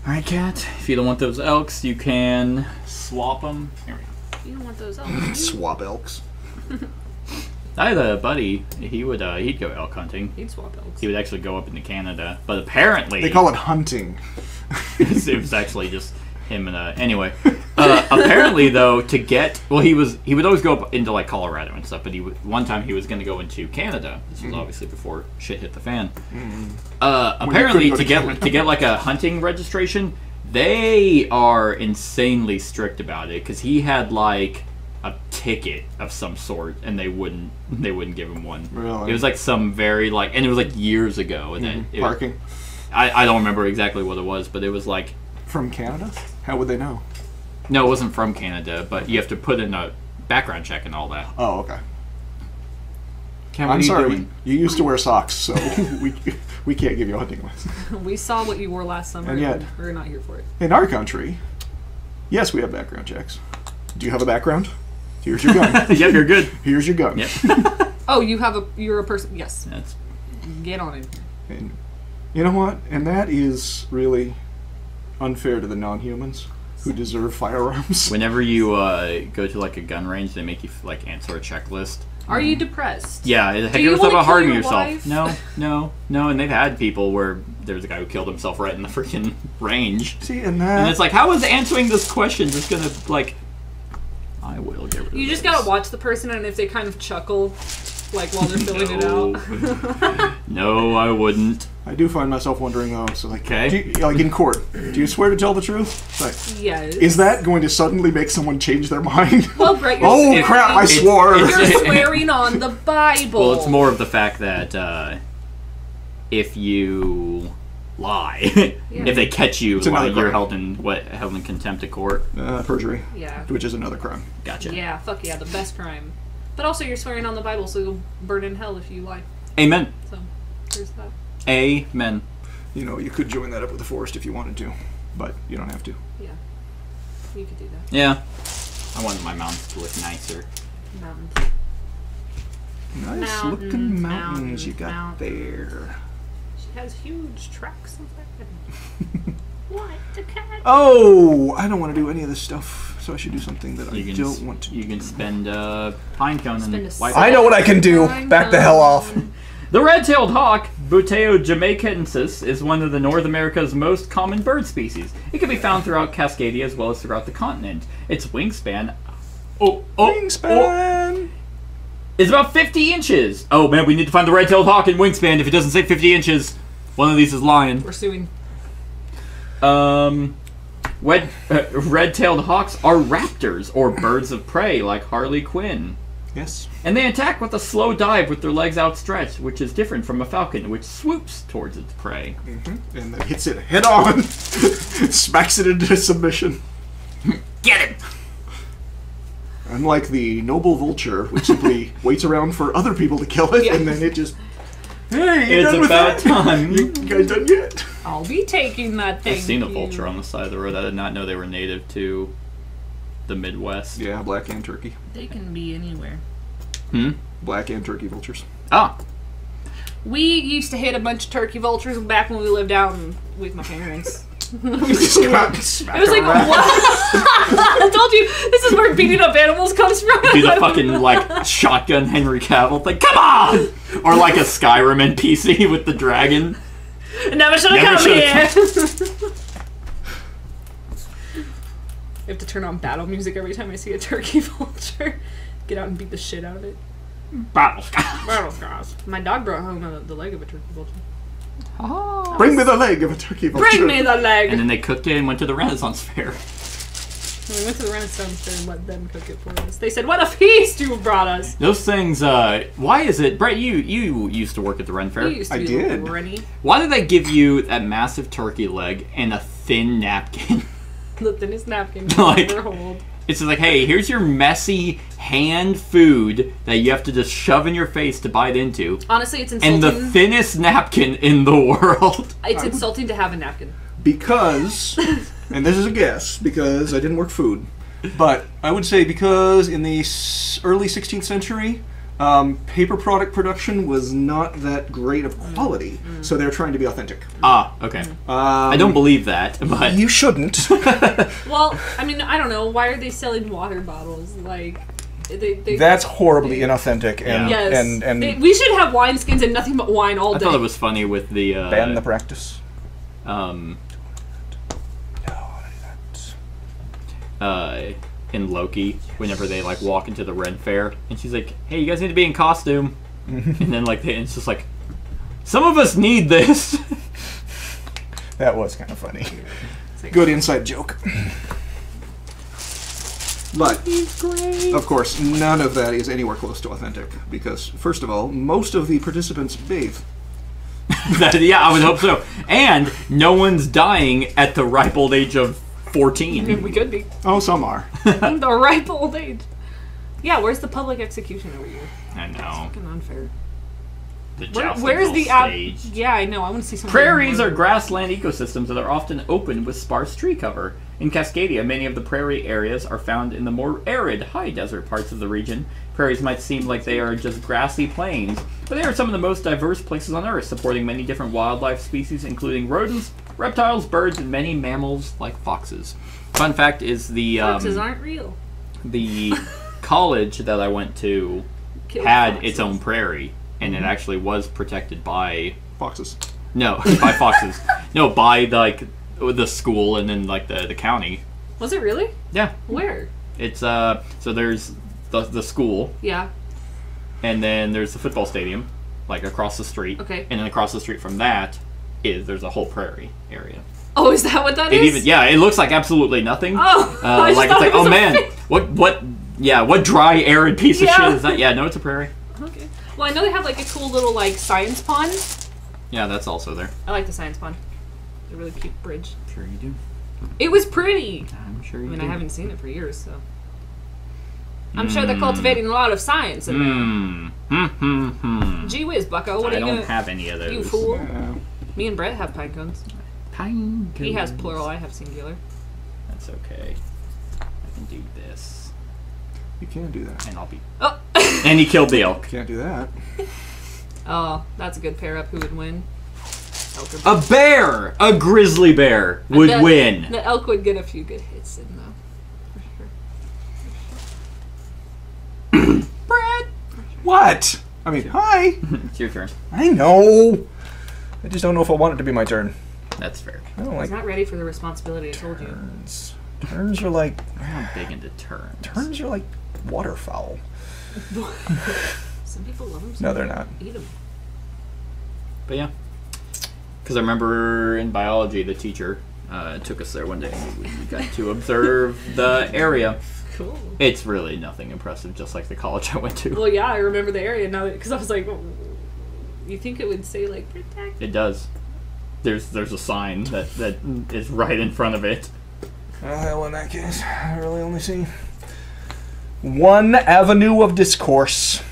[SPEAKER 2] Alright, cat. If you don't want those elks, you can swap them. Here we go.
[SPEAKER 3] You don't want those elks.
[SPEAKER 4] Swap elks.
[SPEAKER 2] I had a buddy. He would he'd go elk hunting.
[SPEAKER 3] He'd swap elks.
[SPEAKER 2] He would actually go up into Canada, but apparently
[SPEAKER 4] They call it hunting.
[SPEAKER 2] it was actually just him and anyway. Apparently though, to get he would always go up into like Colorado and stuff, but one time he was going to go into Canada. This was obviously before shit hit the fan. Apparently to get like a hunting registration, they are insanely strict about it because he had like a ticket of some sort and they wouldn't give him one.
[SPEAKER 4] Really?
[SPEAKER 2] It was like some very like, and it was like years ago, and then
[SPEAKER 4] Parking.
[SPEAKER 2] I don't remember exactly what it was, but it was like
[SPEAKER 4] From Canada? How would they know?
[SPEAKER 2] no, it wasn't from Canada, but you have to put in a background check and all that.
[SPEAKER 4] Oh, okay.
[SPEAKER 2] Cam, what
[SPEAKER 4] I'm
[SPEAKER 2] are you
[SPEAKER 4] sorry.
[SPEAKER 2] doing?
[SPEAKER 4] You used to wear socks, so we can't give you a hunting license.
[SPEAKER 3] We saw what you wore last summer,
[SPEAKER 4] And yet-
[SPEAKER 3] we're not here for it.
[SPEAKER 4] In our country, yes, we have background checks. Do you have a background? Here's your gun.
[SPEAKER 2] Yep, you're good.
[SPEAKER 4] Here's your gun.
[SPEAKER 2] Yep.
[SPEAKER 3] Oh, you're a person. Yes,
[SPEAKER 2] That's
[SPEAKER 3] get on it.
[SPEAKER 4] And you know what? And that is really unfair to the non-humans who deserve firearms.
[SPEAKER 2] whenever you go to like a gun range, they make you like answer a checklist.
[SPEAKER 3] Are you depressed?
[SPEAKER 2] Yeah, have
[SPEAKER 3] Do
[SPEAKER 2] you
[SPEAKER 3] you
[SPEAKER 2] ever thought
[SPEAKER 3] wanna
[SPEAKER 2] about harming
[SPEAKER 3] kill your
[SPEAKER 2] yourself?
[SPEAKER 3] wife?
[SPEAKER 2] No. And they've had people where there's a guy who killed himself right in the freaking range.
[SPEAKER 4] See, and that...
[SPEAKER 2] And it's like, how is answering this question just gonna, like, I will get rid of
[SPEAKER 3] You just
[SPEAKER 2] this.
[SPEAKER 3] gotta watch the person, and if they kind of chuckle, like while they're filling it out.
[SPEAKER 2] No, I wouldn't.
[SPEAKER 4] I do find myself wondering, though, so like,
[SPEAKER 2] Okay.
[SPEAKER 4] do you, like in court, do you swear to tell the truth? Like,
[SPEAKER 3] Yes.
[SPEAKER 4] is that going to suddenly make someone change their mind?
[SPEAKER 3] Well, Brett, you're
[SPEAKER 4] Oh, crap, I swore!
[SPEAKER 3] You're swearing on the Bible.
[SPEAKER 2] Well, it's more of the fact that if you lie, if they catch you,
[SPEAKER 4] another
[SPEAKER 2] you're
[SPEAKER 4] crime.
[SPEAKER 2] held in contempt of court.
[SPEAKER 4] Perjury.
[SPEAKER 3] Yeah.
[SPEAKER 4] Which is another crime.
[SPEAKER 2] Gotcha.
[SPEAKER 3] Yeah, fuck yeah, the best crime. But also, you're swearing on the Bible, so you'll burn in hell if you lie.
[SPEAKER 2] Amen.
[SPEAKER 3] So, there's that.
[SPEAKER 2] Amen.
[SPEAKER 4] You know, you could join that up with the forest if you wanted to, but you don't have to.
[SPEAKER 3] Yeah. You could do that.
[SPEAKER 2] Yeah. I wanted my mountains to look nicer.
[SPEAKER 3] Mountains.
[SPEAKER 4] Nice
[SPEAKER 3] Mountain,
[SPEAKER 4] looking mountains you got
[SPEAKER 3] mountain.
[SPEAKER 4] there.
[SPEAKER 3] She has huge tracks of that. What? The cat?
[SPEAKER 4] Oh, I don't want to do any of this stuff, so I should do something that I
[SPEAKER 2] You
[SPEAKER 4] don't want to
[SPEAKER 2] You
[SPEAKER 4] do.
[SPEAKER 2] can spend pine cone
[SPEAKER 3] Spend
[SPEAKER 2] and
[SPEAKER 3] a
[SPEAKER 2] wipe
[SPEAKER 4] I
[SPEAKER 2] it.
[SPEAKER 4] know what I can do. Back the hell off.
[SPEAKER 2] The red-tailed hawk, Buteo jamaicensis, is one of the North America's most common bird species. It can be found throughout Cascadia as well as throughout the continent. Its wingspan
[SPEAKER 4] Wingspan.
[SPEAKER 2] is about 50 inches. Oh man, we need to find the red-tailed hawk and wingspan. If it doesn't say 50 inches, one of these is lying.
[SPEAKER 3] We're suing.
[SPEAKER 2] Red-tailed hawks are raptors, or birds of prey, like Harley Quinn.
[SPEAKER 4] Yes.
[SPEAKER 2] And they attack with a slow dive with their legs outstretched, which is different from a falcon, which swoops towards its prey.
[SPEAKER 4] And then hits it head on. Smacks it into submission.
[SPEAKER 2] Get him!
[SPEAKER 4] Unlike the noble vulture, which simply waits around for other people to kill it,
[SPEAKER 3] Yeah.
[SPEAKER 4] and then it just... Hey, you
[SPEAKER 2] It's
[SPEAKER 4] done with
[SPEAKER 2] about
[SPEAKER 4] that?
[SPEAKER 2] time.
[SPEAKER 4] You guys done yet?
[SPEAKER 3] I'll be taking that thing.
[SPEAKER 2] I've seen a vulture on the side of the road. I did not know they were native to the Midwest.
[SPEAKER 4] Yeah, black and turkey.
[SPEAKER 3] They can be anywhere.
[SPEAKER 4] Black and turkey vultures.
[SPEAKER 2] Ah,
[SPEAKER 3] We used to hit a bunch of turkey vultures back when we lived out with my parents.
[SPEAKER 4] Just got smacked
[SPEAKER 3] It was like,
[SPEAKER 4] around.
[SPEAKER 3] what? I told you, this is where beating up animals comes from.
[SPEAKER 2] do the fucking, like, shotgun Henry Cavill thing. Come on! Or like a Skyrim NPC with the dragon.
[SPEAKER 3] Never should have
[SPEAKER 2] Never
[SPEAKER 3] come
[SPEAKER 2] shoulda
[SPEAKER 3] here. I have to turn on battle music every time I see a turkey vulture. Get out and beat the shit out of it.
[SPEAKER 2] Battle Sky.
[SPEAKER 3] Battle scars. My dog brought home the leg of a turkey vulture.
[SPEAKER 4] Bring me the leg of a turkey vulture.
[SPEAKER 3] Bring me the leg!
[SPEAKER 2] And then they cooked it and went to the Renaissance Fair.
[SPEAKER 3] We went to the Renaissance Fair and let them cook it for us. They said, "What a feast you have brought us!"
[SPEAKER 2] Those things, why is it... Brett, you used to work at the Ren Fair.
[SPEAKER 3] You used to
[SPEAKER 4] I
[SPEAKER 3] be
[SPEAKER 4] did.
[SPEAKER 3] a little Rennie.
[SPEAKER 2] Why did they give you that massive turkey leg and a thin napkin?
[SPEAKER 3] The thinnest napkin
[SPEAKER 2] Like-
[SPEAKER 3] you ever hold.
[SPEAKER 2] It's just like, hey, here's your messy hand food that you have to just shove in your face to bite into.
[SPEAKER 3] Honestly, it's
[SPEAKER 2] And
[SPEAKER 3] insulting.
[SPEAKER 2] the thinnest napkin in the world.
[SPEAKER 3] It's insulting to have a napkin.
[SPEAKER 4] Because, and this is a guess, because I didn't work food, but I would say because in the early 16th century, paper product production was not that great of quality, so they're trying to be authentic.
[SPEAKER 2] Ah, okay. I don't believe that, but...
[SPEAKER 4] You shouldn't.
[SPEAKER 3] Well, I mean, I don't know. Why are they selling water bottles? Like,
[SPEAKER 4] That's horribly inauthentic. And,
[SPEAKER 2] Yeah.
[SPEAKER 3] Yes.
[SPEAKER 4] and
[SPEAKER 3] We should have wineskins and nothing but wine all
[SPEAKER 2] I
[SPEAKER 3] day.
[SPEAKER 2] thought it was funny with the
[SPEAKER 4] ban the practice.
[SPEAKER 2] In Loki, whenever they like walk into the Red Fair, and she's like, "Hey, you guys need to be in costume," and then like it's just like, some of us need this.
[SPEAKER 4] That was kind of funny. Good inside joke. But, of course, none of that is anywhere close to authentic, because, first of all, most of the participants bathe.
[SPEAKER 2] Yeah, I would hope so. And no one's dying at the ripe old age of 14.
[SPEAKER 3] We could be.
[SPEAKER 4] Oh, some are.
[SPEAKER 3] The ripe old age. Yeah, where's the public execution over here?
[SPEAKER 2] I know.
[SPEAKER 3] Fucking unfair.
[SPEAKER 2] The jousting
[SPEAKER 3] Where's the
[SPEAKER 2] stage.
[SPEAKER 3] Yeah, I know. I want to see something.
[SPEAKER 2] Prairies
[SPEAKER 3] more.
[SPEAKER 2] are grassland ecosystems that are often open with sparse tree cover. In Cascadia, many of the prairie areas are found in the more arid, high desert parts of the region. Prairies might seem like they are just grassy plains, but they are some of the most diverse places on Earth, supporting many different wildlife species, including rodents, reptiles, birds, and many mammals like foxes. Fun fact is
[SPEAKER 3] Foxes aren't real.
[SPEAKER 2] the college that I went to
[SPEAKER 3] Killed
[SPEAKER 2] had
[SPEAKER 3] foxes.
[SPEAKER 2] its own prairie, and it actually was protected by
[SPEAKER 4] Foxes.
[SPEAKER 2] by foxes. No, by the school and then like the county.
[SPEAKER 3] Was it really?
[SPEAKER 2] Yeah,
[SPEAKER 3] Where?
[SPEAKER 2] it's so there's the school,
[SPEAKER 3] Yeah.
[SPEAKER 2] and then there's the football stadium, like across the street.
[SPEAKER 3] Okay.
[SPEAKER 2] And then across the street from that there's a whole prairie area.
[SPEAKER 3] Oh, is that what that
[SPEAKER 2] It
[SPEAKER 3] is?
[SPEAKER 2] even it looks like absolutely nothing.
[SPEAKER 3] Oh, I just
[SPEAKER 2] like
[SPEAKER 3] thought
[SPEAKER 2] it's like,
[SPEAKER 3] it was
[SPEAKER 2] oh
[SPEAKER 3] a
[SPEAKER 2] man,
[SPEAKER 3] thing.
[SPEAKER 2] what dry arid piece of
[SPEAKER 3] Yeah.
[SPEAKER 2] shit is that? Yeah, no, it's a prairie.
[SPEAKER 3] Okay. Well, I know they have like a cool little like science pond.
[SPEAKER 2] Yeah, that's also there.
[SPEAKER 3] I like the science pond. It's a really cute bridge.
[SPEAKER 2] Sure you do.
[SPEAKER 3] It was pretty.
[SPEAKER 2] I'm sure you
[SPEAKER 3] I mean,
[SPEAKER 2] do.
[SPEAKER 3] I haven't seen it for years, so. I'm sure they're cultivating a lot of science in there. Gee whiz, Bucko. What are
[SPEAKER 2] I
[SPEAKER 3] you
[SPEAKER 2] don't
[SPEAKER 3] gonna...
[SPEAKER 2] have any of those.
[SPEAKER 3] You fool. Me and Brett have pine cones.
[SPEAKER 2] Pine
[SPEAKER 3] He has
[SPEAKER 2] cones.
[SPEAKER 3] plural, I have singular.
[SPEAKER 2] That's okay. I can do this.
[SPEAKER 4] You can't do that.
[SPEAKER 2] And I'll be...
[SPEAKER 3] Oh!
[SPEAKER 2] And he killed the elk.
[SPEAKER 4] Can't do that.
[SPEAKER 3] Oh, that's a good pair up. Who would win? Elk or
[SPEAKER 2] A bear! A grizzly bear would
[SPEAKER 3] bet
[SPEAKER 2] win.
[SPEAKER 3] The elk would get a few good hits in, though. For sure.
[SPEAKER 2] Brad!
[SPEAKER 4] What? I mean, hi.
[SPEAKER 2] It's your turn.
[SPEAKER 4] I know. I just don't know if I want it to be my turn.
[SPEAKER 2] That's fair.
[SPEAKER 4] I don't
[SPEAKER 3] I was
[SPEAKER 4] like
[SPEAKER 3] not ready for the responsibility, I told you.
[SPEAKER 4] turns. Turns are like
[SPEAKER 2] I'm not big into turns.
[SPEAKER 4] turns are like waterfowl.
[SPEAKER 3] Some people love them.
[SPEAKER 4] No, they're not.
[SPEAKER 3] Eat them.
[SPEAKER 2] But yeah. Because I remember in biology, the teacher took us there one day. We got to observe the area.
[SPEAKER 3] Cool.
[SPEAKER 2] It's really nothing impressive, just like the college I went to.
[SPEAKER 3] Well, yeah, I remember the area now because I was like, oh, you think it would say like protect?
[SPEAKER 2] It does. There's a sign that is right in front of it.
[SPEAKER 4] Well, in that case, I really only see one avenue of discourse.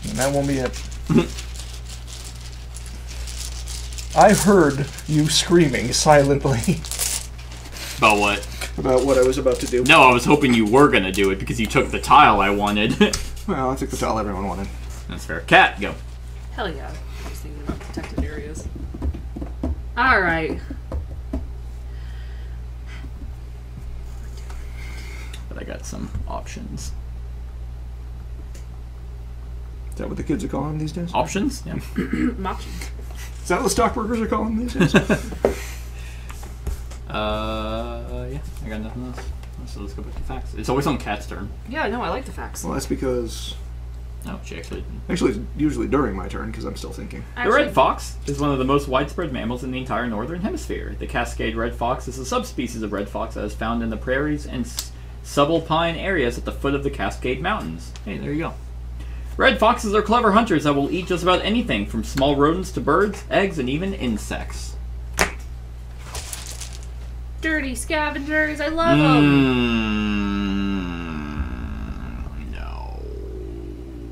[SPEAKER 4] And that won't be it. I heard you screaming silently.
[SPEAKER 2] About what?
[SPEAKER 4] About what I was about to do.
[SPEAKER 2] No, I was hoping you were gonna do it because you took the tile I wanted.
[SPEAKER 4] Well, I took the tile everyone wanted.
[SPEAKER 2] That's fair. Cat, go.
[SPEAKER 3] Hell yeah. I was thinking about protected areas. Alright.
[SPEAKER 2] But I got some options.
[SPEAKER 4] Is that what the kids are calling them these days?
[SPEAKER 2] Options? Yeah.
[SPEAKER 3] Options.
[SPEAKER 4] Is that what stockbrokers are calling them these days?
[SPEAKER 2] Yeah. I got nothing else. So let's go back to facts. It's always on Cat's turn.
[SPEAKER 3] Yeah, no, I like the facts.
[SPEAKER 4] Well, that's because...
[SPEAKER 2] Oh, she actually didn't.
[SPEAKER 4] Actually, it's usually during my turn, because I'm still thinking.
[SPEAKER 2] The red fox is one of the most widespread mammals in the entire northern hemisphere. The Cascade Red Fox is a subspecies of red fox that is found in the prairies and subalpine areas at the foot of the Cascade Mountains. Hey, there you go. Red foxes are clever hunters that will eat just about anything, from small rodents to birds, eggs, and even insects.
[SPEAKER 3] Dirty scavengers, I love them.
[SPEAKER 2] No.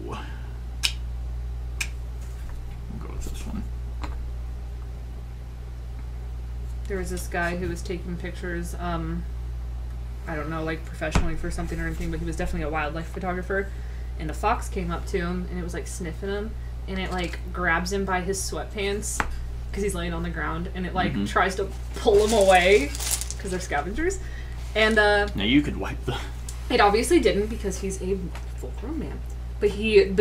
[SPEAKER 2] We'll go with this one.
[SPEAKER 3] There was this guy who was taking pictures, I don't know, like professionally for something or anything, but he was definitely a wildlife photographer. And a fox came up to him, and it was like sniffing him, and it like grabs him by his sweatpants because he's laying on the ground, and it like tries to pull him away. because they're scavengers. And
[SPEAKER 2] Now you could wipe the...
[SPEAKER 3] it obviously didn't because he's a full-grown man. But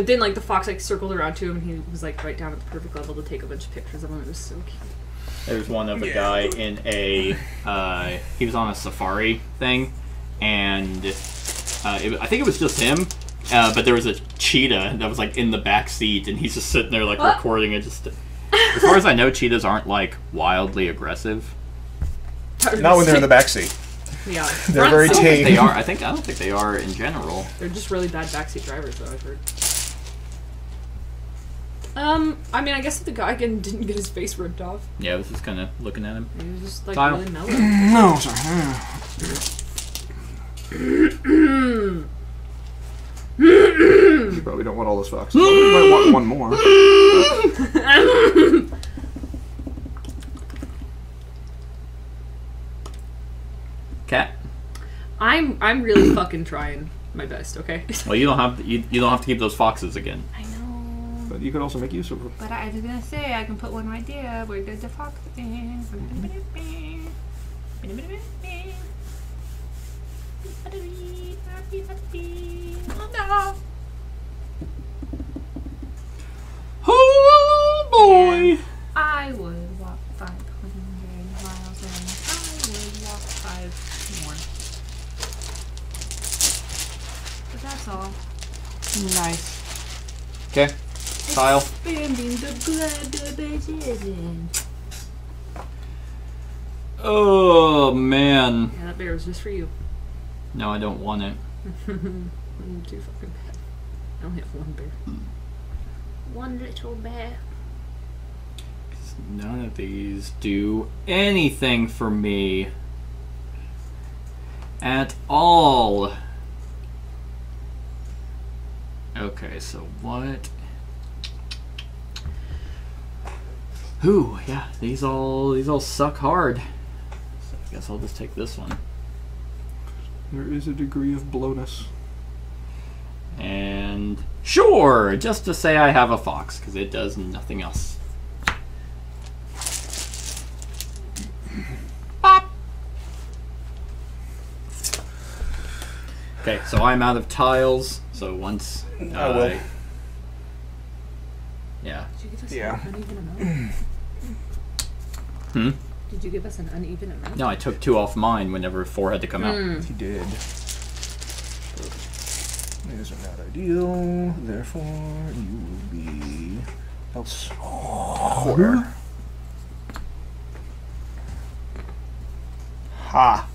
[SPEAKER 3] then like the fox like circled around to him and he was like right down at the perfect level to take a bunch of pictures of him. It was so cute.
[SPEAKER 2] There's one of a guy in a... he was on a safari thing, and I think it was just him, but there was a cheetah that was like in the back seat, and he's just sitting there like recording it. Just as far as I know, cheetahs aren't like wildly aggressive.
[SPEAKER 4] Not when they're in the backseat.
[SPEAKER 3] Yeah,
[SPEAKER 4] They're very tame.
[SPEAKER 2] They are. I don't think they are in general.
[SPEAKER 3] They're just really bad backseat drivers, though, I've heard. I mean, I guess if the guy didn't get his face ripped off.
[SPEAKER 2] Yeah, I was just kind of looking at him.
[SPEAKER 3] He was just like
[SPEAKER 2] Kyle.
[SPEAKER 3] really mellow.
[SPEAKER 4] No, sorry. You probably don't want all those foxes. You might want one more.
[SPEAKER 2] Cat.
[SPEAKER 3] I'm really fucking trying my best, okay?
[SPEAKER 2] Well, you don't have you don't have to keep those foxes again.
[SPEAKER 3] I know.
[SPEAKER 4] But you could also make use of them.
[SPEAKER 3] But I was gonna say I can put one right there where the fox is.
[SPEAKER 2] Oh boy!
[SPEAKER 3] I would walk 500 miles and I would walk 5 more. But that's all.
[SPEAKER 2] Nice. Okay, Kyle.
[SPEAKER 3] Expanding the gladiation.
[SPEAKER 2] Oh man.
[SPEAKER 3] Yeah, that bear was just for you.
[SPEAKER 2] No, I don't want it.
[SPEAKER 3] I'm too fucking bad. I only have one bear. One little bear.
[SPEAKER 2] None of these do anything for me at all. Okay, so what? Ooh, yeah, these all suck hard. So I guess I'll just take this one.
[SPEAKER 4] There is a degree of blowness.
[SPEAKER 2] And sure, just to say I have a fox, because it does nothing else. Pop! Okay, so I'm out of tiles, so once...
[SPEAKER 4] I will.
[SPEAKER 2] Yeah.
[SPEAKER 3] Did you give us
[SPEAKER 4] Yeah.
[SPEAKER 3] an uneven amount?
[SPEAKER 2] Hmm?
[SPEAKER 3] Did you give us an uneven amount?
[SPEAKER 2] No, I took 2 off mine whenever 4 had to come out.
[SPEAKER 4] He did. These are not ideal, therefore you will be elsewhere. Ha!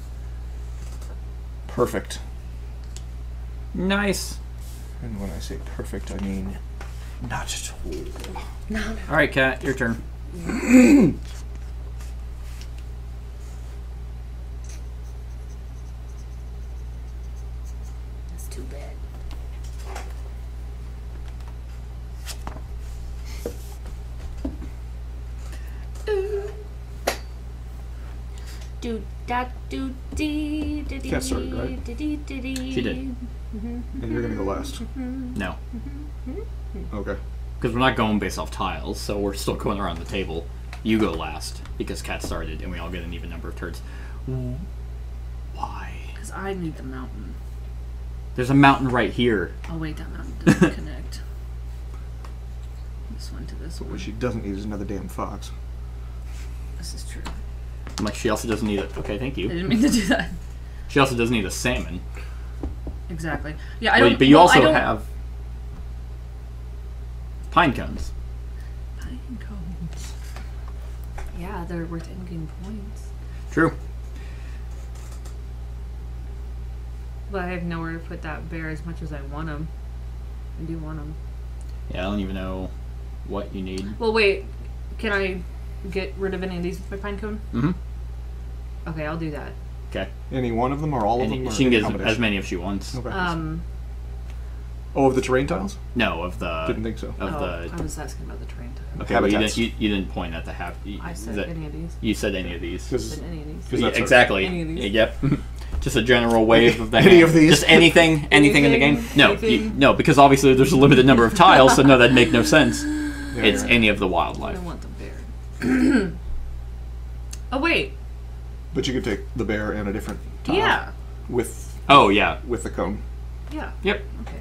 [SPEAKER 4] Perfect.
[SPEAKER 2] Nice.
[SPEAKER 4] And when I say perfect, I mean not at all.
[SPEAKER 3] No.
[SPEAKER 2] Alright, Kat, your turn.
[SPEAKER 3] That's too bad. Do da do dee dee dee.
[SPEAKER 4] Cat started, right?
[SPEAKER 2] She did.
[SPEAKER 4] And you're gonna go last.
[SPEAKER 2] No.
[SPEAKER 4] Okay.
[SPEAKER 2] Because we're not going based off tiles, so we're still going around the table. You go last, because Kat started, and we all get an even number of turns. Why?
[SPEAKER 3] Because I need the mountain.
[SPEAKER 2] There's a mountain right here.
[SPEAKER 3] Oh wait, that mountain doesn't connect. This one to this one.
[SPEAKER 4] What she doesn't need is another damn fox.
[SPEAKER 3] This is true.
[SPEAKER 2] I'm like, she also doesn't need a... Okay, thank
[SPEAKER 3] I
[SPEAKER 2] you.
[SPEAKER 3] didn't mean to do that.
[SPEAKER 2] She also doesn't need a salmon.
[SPEAKER 3] Exactly. Yeah, I don't.
[SPEAKER 2] But you
[SPEAKER 3] well,
[SPEAKER 2] also
[SPEAKER 3] I don't,
[SPEAKER 2] have... pine cones.
[SPEAKER 3] Pine cones. Yeah, they're worth in-game points.
[SPEAKER 2] True.
[SPEAKER 3] But I have nowhere to put that bear as much as I want him. I do want him.
[SPEAKER 2] Yeah, I don't even know what you need.
[SPEAKER 3] Well, wait. Can I get rid of any of these with my pine cone?
[SPEAKER 2] Mm-hmm.
[SPEAKER 3] Okay, I'll do that.
[SPEAKER 2] Okay.
[SPEAKER 4] Any one of them or all of them? Or
[SPEAKER 2] She can get
[SPEAKER 4] combination?
[SPEAKER 2] as many as she wants.
[SPEAKER 4] Okay.
[SPEAKER 3] Oh,
[SPEAKER 4] of the terrain tiles?
[SPEAKER 2] No, of the...
[SPEAKER 4] Didn't think so.
[SPEAKER 2] Of
[SPEAKER 3] I
[SPEAKER 2] the...
[SPEAKER 3] was asking about the terrain tile.
[SPEAKER 2] Okay, well,
[SPEAKER 4] Habitats.
[SPEAKER 2] you didn't point at the
[SPEAKER 3] I said any of these.
[SPEAKER 2] You said any of these.
[SPEAKER 3] I said any of these.
[SPEAKER 4] 'Cause that's our-
[SPEAKER 2] Exactly.
[SPEAKER 3] Any of these.
[SPEAKER 2] Yep. Just a general wave of the
[SPEAKER 4] Any
[SPEAKER 2] hand.
[SPEAKER 4] of these?
[SPEAKER 2] Just anything in the game. No,
[SPEAKER 3] Anything.
[SPEAKER 2] no, because obviously there's a limited number of tiles, so no, that'd make no sense.
[SPEAKER 4] Yeah,
[SPEAKER 2] It's
[SPEAKER 4] yeah.
[SPEAKER 2] any of the
[SPEAKER 3] I
[SPEAKER 2] wildlife.
[SPEAKER 3] don't want the bear. Oh wait.
[SPEAKER 4] But you could take the bear and a different tile.
[SPEAKER 3] Yeah.
[SPEAKER 4] With
[SPEAKER 2] Oh, yeah.
[SPEAKER 4] with the cone.
[SPEAKER 3] Yeah.
[SPEAKER 2] Yep.
[SPEAKER 3] Okay.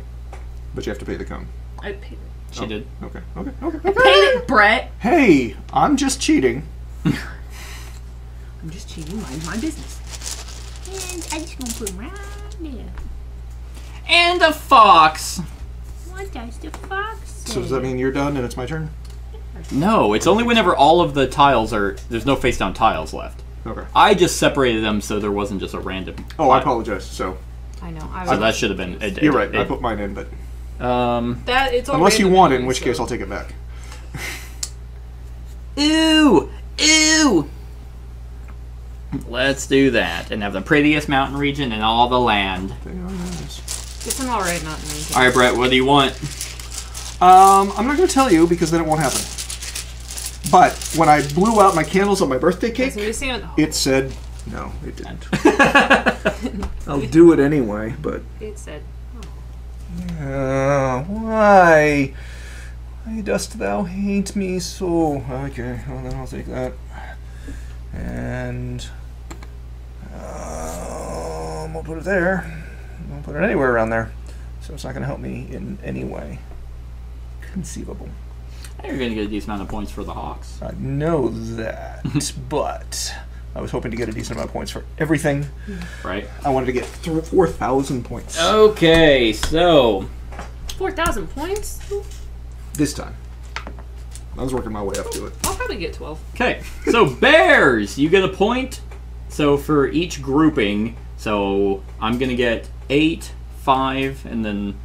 [SPEAKER 4] But you have to pay the cone.
[SPEAKER 3] I paid it.
[SPEAKER 2] She did.
[SPEAKER 4] Okay. Okay. Okay.
[SPEAKER 3] I paid it, Brett.
[SPEAKER 4] Hey, I'm just cheating.
[SPEAKER 3] I'm just cheating. Mind my business. And I just gonna put him right there.
[SPEAKER 2] And a fox.
[SPEAKER 3] What does the fox say?
[SPEAKER 4] So does that mean you're done and it's my turn?
[SPEAKER 2] No, it's only whenever all of the tiles are... There's no face-down tiles left.
[SPEAKER 4] Okay.
[SPEAKER 2] I just separated them so there wasn't just a random...
[SPEAKER 4] Oh, I
[SPEAKER 2] tile.
[SPEAKER 4] apologize. So
[SPEAKER 3] I know.
[SPEAKER 2] So that should have been...
[SPEAKER 4] you're right. I put mine in, but
[SPEAKER 3] that it's all
[SPEAKER 4] unless you
[SPEAKER 3] random
[SPEAKER 4] want it, in
[SPEAKER 3] anyway,
[SPEAKER 4] which
[SPEAKER 3] so-
[SPEAKER 4] case I'll take it back.
[SPEAKER 2] Ew! Ew! Let's do that and have the prettiest mountain region in all the land.
[SPEAKER 3] It's an alright mountain range.
[SPEAKER 2] All right, Brett, what do you want?
[SPEAKER 4] I'm not going to tell you because then it won't happen. But when I blew out my candles on my birthday cake, it said no. It didn't. I'll do it anyway, but
[SPEAKER 3] It said.
[SPEAKER 4] why? Why dost thou hate me so? Okay, well then I'll take that. And we'll put it there. We'll put it anywhere around there. So it's not going to help me in any way conceivable.
[SPEAKER 2] I think you're going to get a decent amount of points for the Hawks.
[SPEAKER 4] I know that, but I was hoping to get a decent amount of points for everything.
[SPEAKER 2] Right?
[SPEAKER 4] I wanted to get 4,000 points
[SPEAKER 2] Okay, so...
[SPEAKER 3] 4,000 points?
[SPEAKER 4] this time. I was working my way up to it.
[SPEAKER 3] I'll probably get 12.
[SPEAKER 2] Okay, so Bears, you get a point. So for each grouping, so I'm going to get 8, 5, and then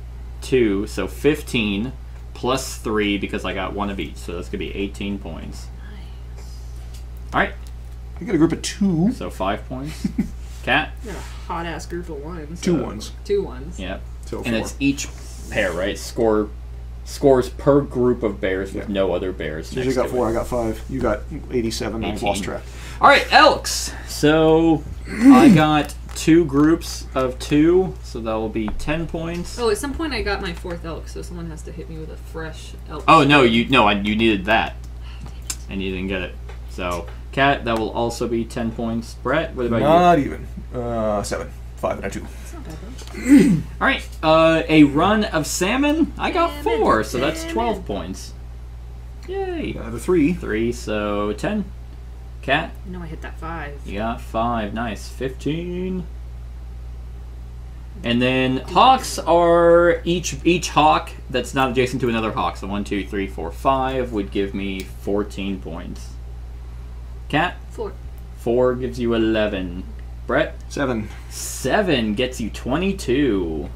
[SPEAKER 2] 2, so 15, plus 3 because I got 1 of each, so that's going to be 18 points.
[SPEAKER 3] Nice.
[SPEAKER 2] Alright,
[SPEAKER 4] I got a group of 2.
[SPEAKER 2] so 5 points. Cat?
[SPEAKER 3] Got a hot ass group of ones.
[SPEAKER 4] 2 ones.
[SPEAKER 3] 2 ones.
[SPEAKER 2] Yep.
[SPEAKER 4] So
[SPEAKER 2] And
[SPEAKER 4] 4.
[SPEAKER 2] it's each pair, right? Scores per group of bears with
[SPEAKER 4] Yeah.
[SPEAKER 2] no other bears.
[SPEAKER 4] So you
[SPEAKER 2] next
[SPEAKER 4] got
[SPEAKER 2] to
[SPEAKER 4] 4,
[SPEAKER 2] it.
[SPEAKER 4] I got 5. You got 87. I've
[SPEAKER 2] 18.
[SPEAKER 4] lost track.
[SPEAKER 2] All right, elks. So I got 2 groups of 2, so that will be 10 points.
[SPEAKER 3] Oh, at some point I got my 4th elk, so someone has to hit me with a fresh elk.
[SPEAKER 2] Oh no, you needed that, and you didn't get it. So Cat, that will also be 10 points. Brett, what about
[SPEAKER 4] Not even. 7. 5 and a 2.
[SPEAKER 3] That's not bad though.
[SPEAKER 2] you? All right, a run of salmon. I got
[SPEAKER 3] Salmon,
[SPEAKER 2] 4, so that's
[SPEAKER 3] salmon.
[SPEAKER 2] 12 points. Yay.
[SPEAKER 4] I have a 3.
[SPEAKER 2] 3, so 10. Cat,
[SPEAKER 3] I know I hit that 5.
[SPEAKER 2] you got 5. Nice, 15. And then hawks are each hawk that's not adjacent to another hawk. So 1, 2, 3, 4, 5 would give me 14 points. Cat,
[SPEAKER 3] 4.
[SPEAKER 2] 4 gives you 11. Brett,
[SPEAKER 4] 7.
[SPEAKER 2] 7 gets you 22.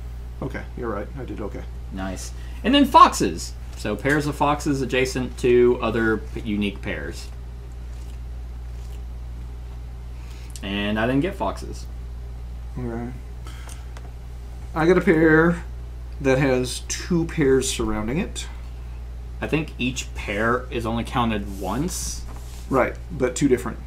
[SPEAKER 4] Okay, you're right. I did okay.
[SPEAKER 2] Nice. And then foxes. So pairs of foxes adjacent to other unique pairs. And I didn't get foxes.
[SPEAKER 4] Okay. I got a pair that has 2 pairs surrounding it.
[SPEAKER 2] I think each pair is only counted once.
[SPEAKER 4] Right, but 2 different.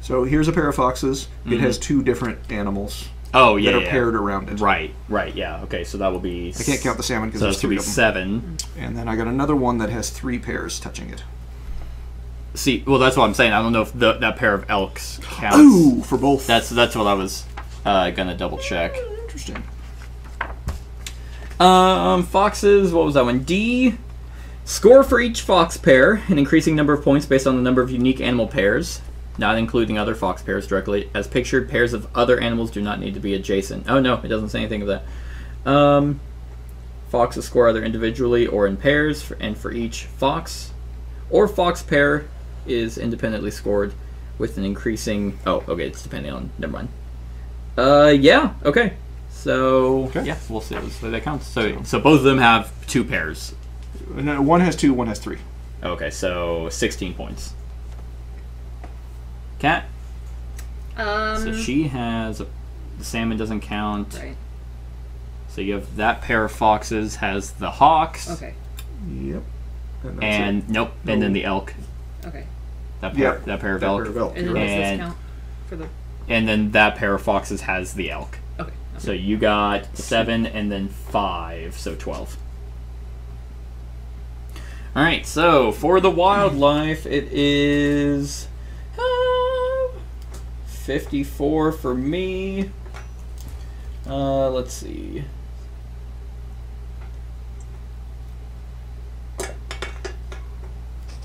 [SPEAKER 4] So here's a pair of foxes. It has 2 different animals
[SPEAKER 2] Oh yeah,
[SPEAKER 4] that are
[SPEAKER 2] yeah.
[SPEAKER 4] paired around it.
[SPEAKER 2] Right, yeah. Okay, so that will be.
[SPEAKER 4] I can't count the salmon because
[SPEAKER 2] So
[SPEAKER 4] there's
[SPEAKER 2] that's
[SPEAKER 4] 3
[SPEAKER 2] gonna be
[SPEAKER 4] of them.
[SPEAKER 2] 7.
[SPEAKER 4] And then I got another one that has 3 pairs touching it.
[SPEAKER 2] See, well, that's what I'm saying. I don't know if that pair of elks counts.
[SPEAKER 4] Ooh, for both.
[SPEAKER 2] That's what I was gonna double check.
[SPEAKER 4] Interesting.
[SPEAKER 2] Foxes. What was that one? D. Score for each fox pair, an increasing number of points based on the number of unique animal pairs, not including other fox pairs directly. As pictured, pairs of other animals do not need to be adjacent. Oh no, it doesn't say anything of that. Foxes score either individually or in pairs, and for each fox or fox pair is independently scored with an increasing... Oh, okay, it's depending on... Never mind. Yeah, okay. So,
[SPEAKER 4] Okay.
[SPEAKER 2] yeah, we'll see if that counts. So both of them have 2 pairs.
[SPEAKER 4] No, one has 2, one has 3.
[SPEAKER 2] Okay, so 16 points. Cat? So she has... The salmon doesn't count.
[SPEAKER 3] Right.
[SPEAKER 2] So you have that pair of foxes has the hawks.
[SPEAKER 3] Okay.
[SPEAKER 4] Yep. And, that's
[SPEAKER 2] And,
[SPEAKER 4] it.
[SPEAKER 2] nope, and then the elk.
[SPEAKER 3] Okay.
[SPEAKER 2] That pair,
[SPEAKER 4] Yep.
[SPEAKER 2] that pair of
[SPEAKER 4] That
[SPEAKER 2] elk.
[SPEAKER 4] pair of elk,
[SPEAKER 3] And
[SPEAKER 4] you're
[SPEAKER 3] then
[SPEAKER 4] right.
[SPEAKER 3] does this
[SPEAKER 2] And-
[SPEAKER 3] count for the...
[SPEAKER 2] And then that pair of foxes has the elk.
[SPEAKER 3] Okay.
[SPEAKER 2] So you got 7 and then 5, so 12. Alright, so for the wildlife, it is 54 for me. Let's see.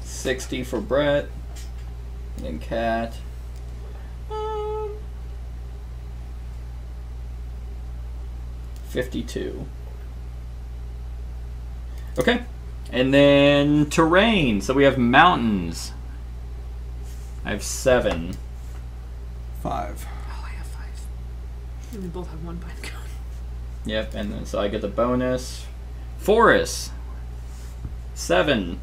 [SPEAKER 2] $60 for Brett and Kat. 52. Okay, and then terrain. So we have mountains. I have 7.
[SPEAKER 4] 5.
[SPEAKER 3] Oh, I have 5. And we both have 1 pine cone.
[SPEAKER 2] Yep, and then so I get the bonus. Forest. 7.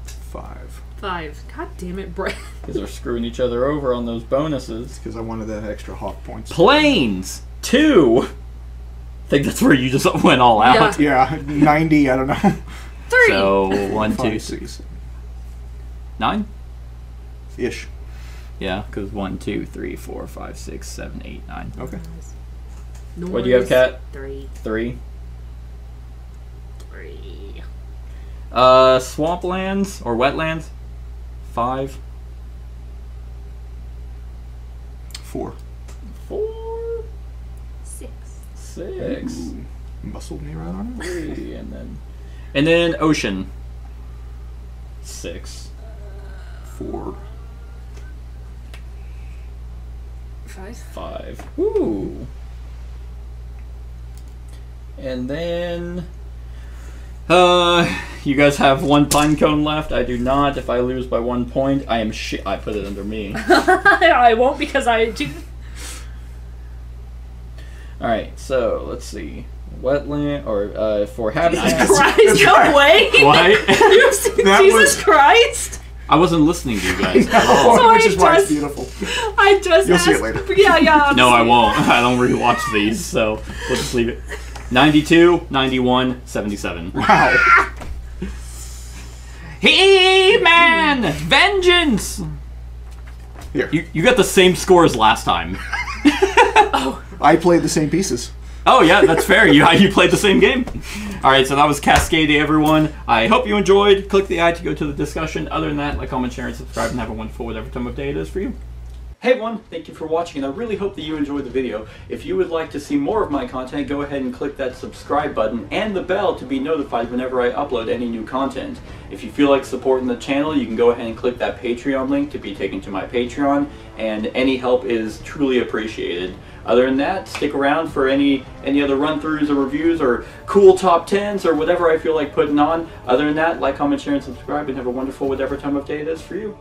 [SPEAKER 4] 5.
[SPEAKER 3] 5. God damn it, Brett.
[SPEAKER 2] Because they're screwing each other over on those bonuses.
[SPEAKER 4] Because I wanted that extra hawk points.
[SPEAKER 2] Plains. 2. I think that's where you just went all out.
[SPEAKER 4] Yeah, 90, I don't know.
[SPEAKER 3] 3.
[SPEAKER 2] So 1, 2,
[SPEAKER 4] 5,
[SPEAKER 2] 3,
[SPEAKER 4] 6.
[SPEAKER 2] 9?
[SPEAKER 4] Ish.
[SPEAKER 2] Yeah, because 1, 2, 3, 4, 5, 6, 7, 8, 9.
[SPEAKER 4] Okay.
[SPEAKER 2] What do you have, Kat?
[SPEAKER 3] 3.
[SPEAKER 2] 3.
[SPEAKER 3] 3.
[SPEAKER 2] Swamplands or wetlands? 5.
[SPEAKER 4] 4.
[SPEAKER 2] 4.
[SPEAKER 3] 6.
[SPEAKER 2] 6.
[SPEAKER 4] Ooh, muscled me right on it.
[SPEAKER 2] 3, and then ocean. 6.
[SPEAKER 4] 4.
[SPEAKER 3] 5.
[SPEAKER 2] 5. Ooh. And then you guys have 1 pine cone left. I do not. If I lose by 1 point, I am shit. I put it under me.
[SPEAKER 3] I won't because I do.
[SPEAKER 2] All right. So let's see. Wetland or for habitat.
[SPEAKER 3] Christ, no way!
[SPEAKER 2] What?
[SPEAKER 3] Jesus Christ!
[SPEAKER 2] I wasn't listening to you guys at all.
[SPEAKER 3] So
[SPEAKER 4] Which is why it's
[SPEAKER 3] just-
[SPEAKER 4] beautiful.
[SPEAKER 3] I just
[SPEAKER 4] You'll
[SPEAKER 3] asked,
[SPEAKER 4] see it later.
[SPEAKER 3] Yeah.
[SPEAKER 2] No, I won't. I don't rewatch these, so we'll just leave it. 92, 91, 77.
[SPEAKER 4] Wow.
[SPEAKER 2] He-Man! Vengeance!
[SPEAKER 4] Here.
[SPEAKER 2] You got the same score as last time.
[SPEAKER 4] I played the same pieces.
[SPEAKER 2] Oh yeah, that's fair. You played the same game. All right, so that was Cascadia, everyone. I hope you enjoyed. Click the I to go to the discussion. Other than that, like, comment, share, and subscribe, and have a wonderful whatever time of day it is for you. Hey everyone, thank you for watching, and I really hope that you enjoyed the video. If you would like to see more of my content, go ahead and click that subscribe button and the bell to be notified whenever I upload any new content. If you feel like supporting the channel, you can go ahead and click that Patreon link to be taken to my Patreon, and any help is truly appreciated. Other than that, stick around for any other run-throughs or reviews or cool top 10s or whatever I feel like putting on. Other than that, like, comment, share, and subscribe, and have a wonderful whatever time of day it is for you.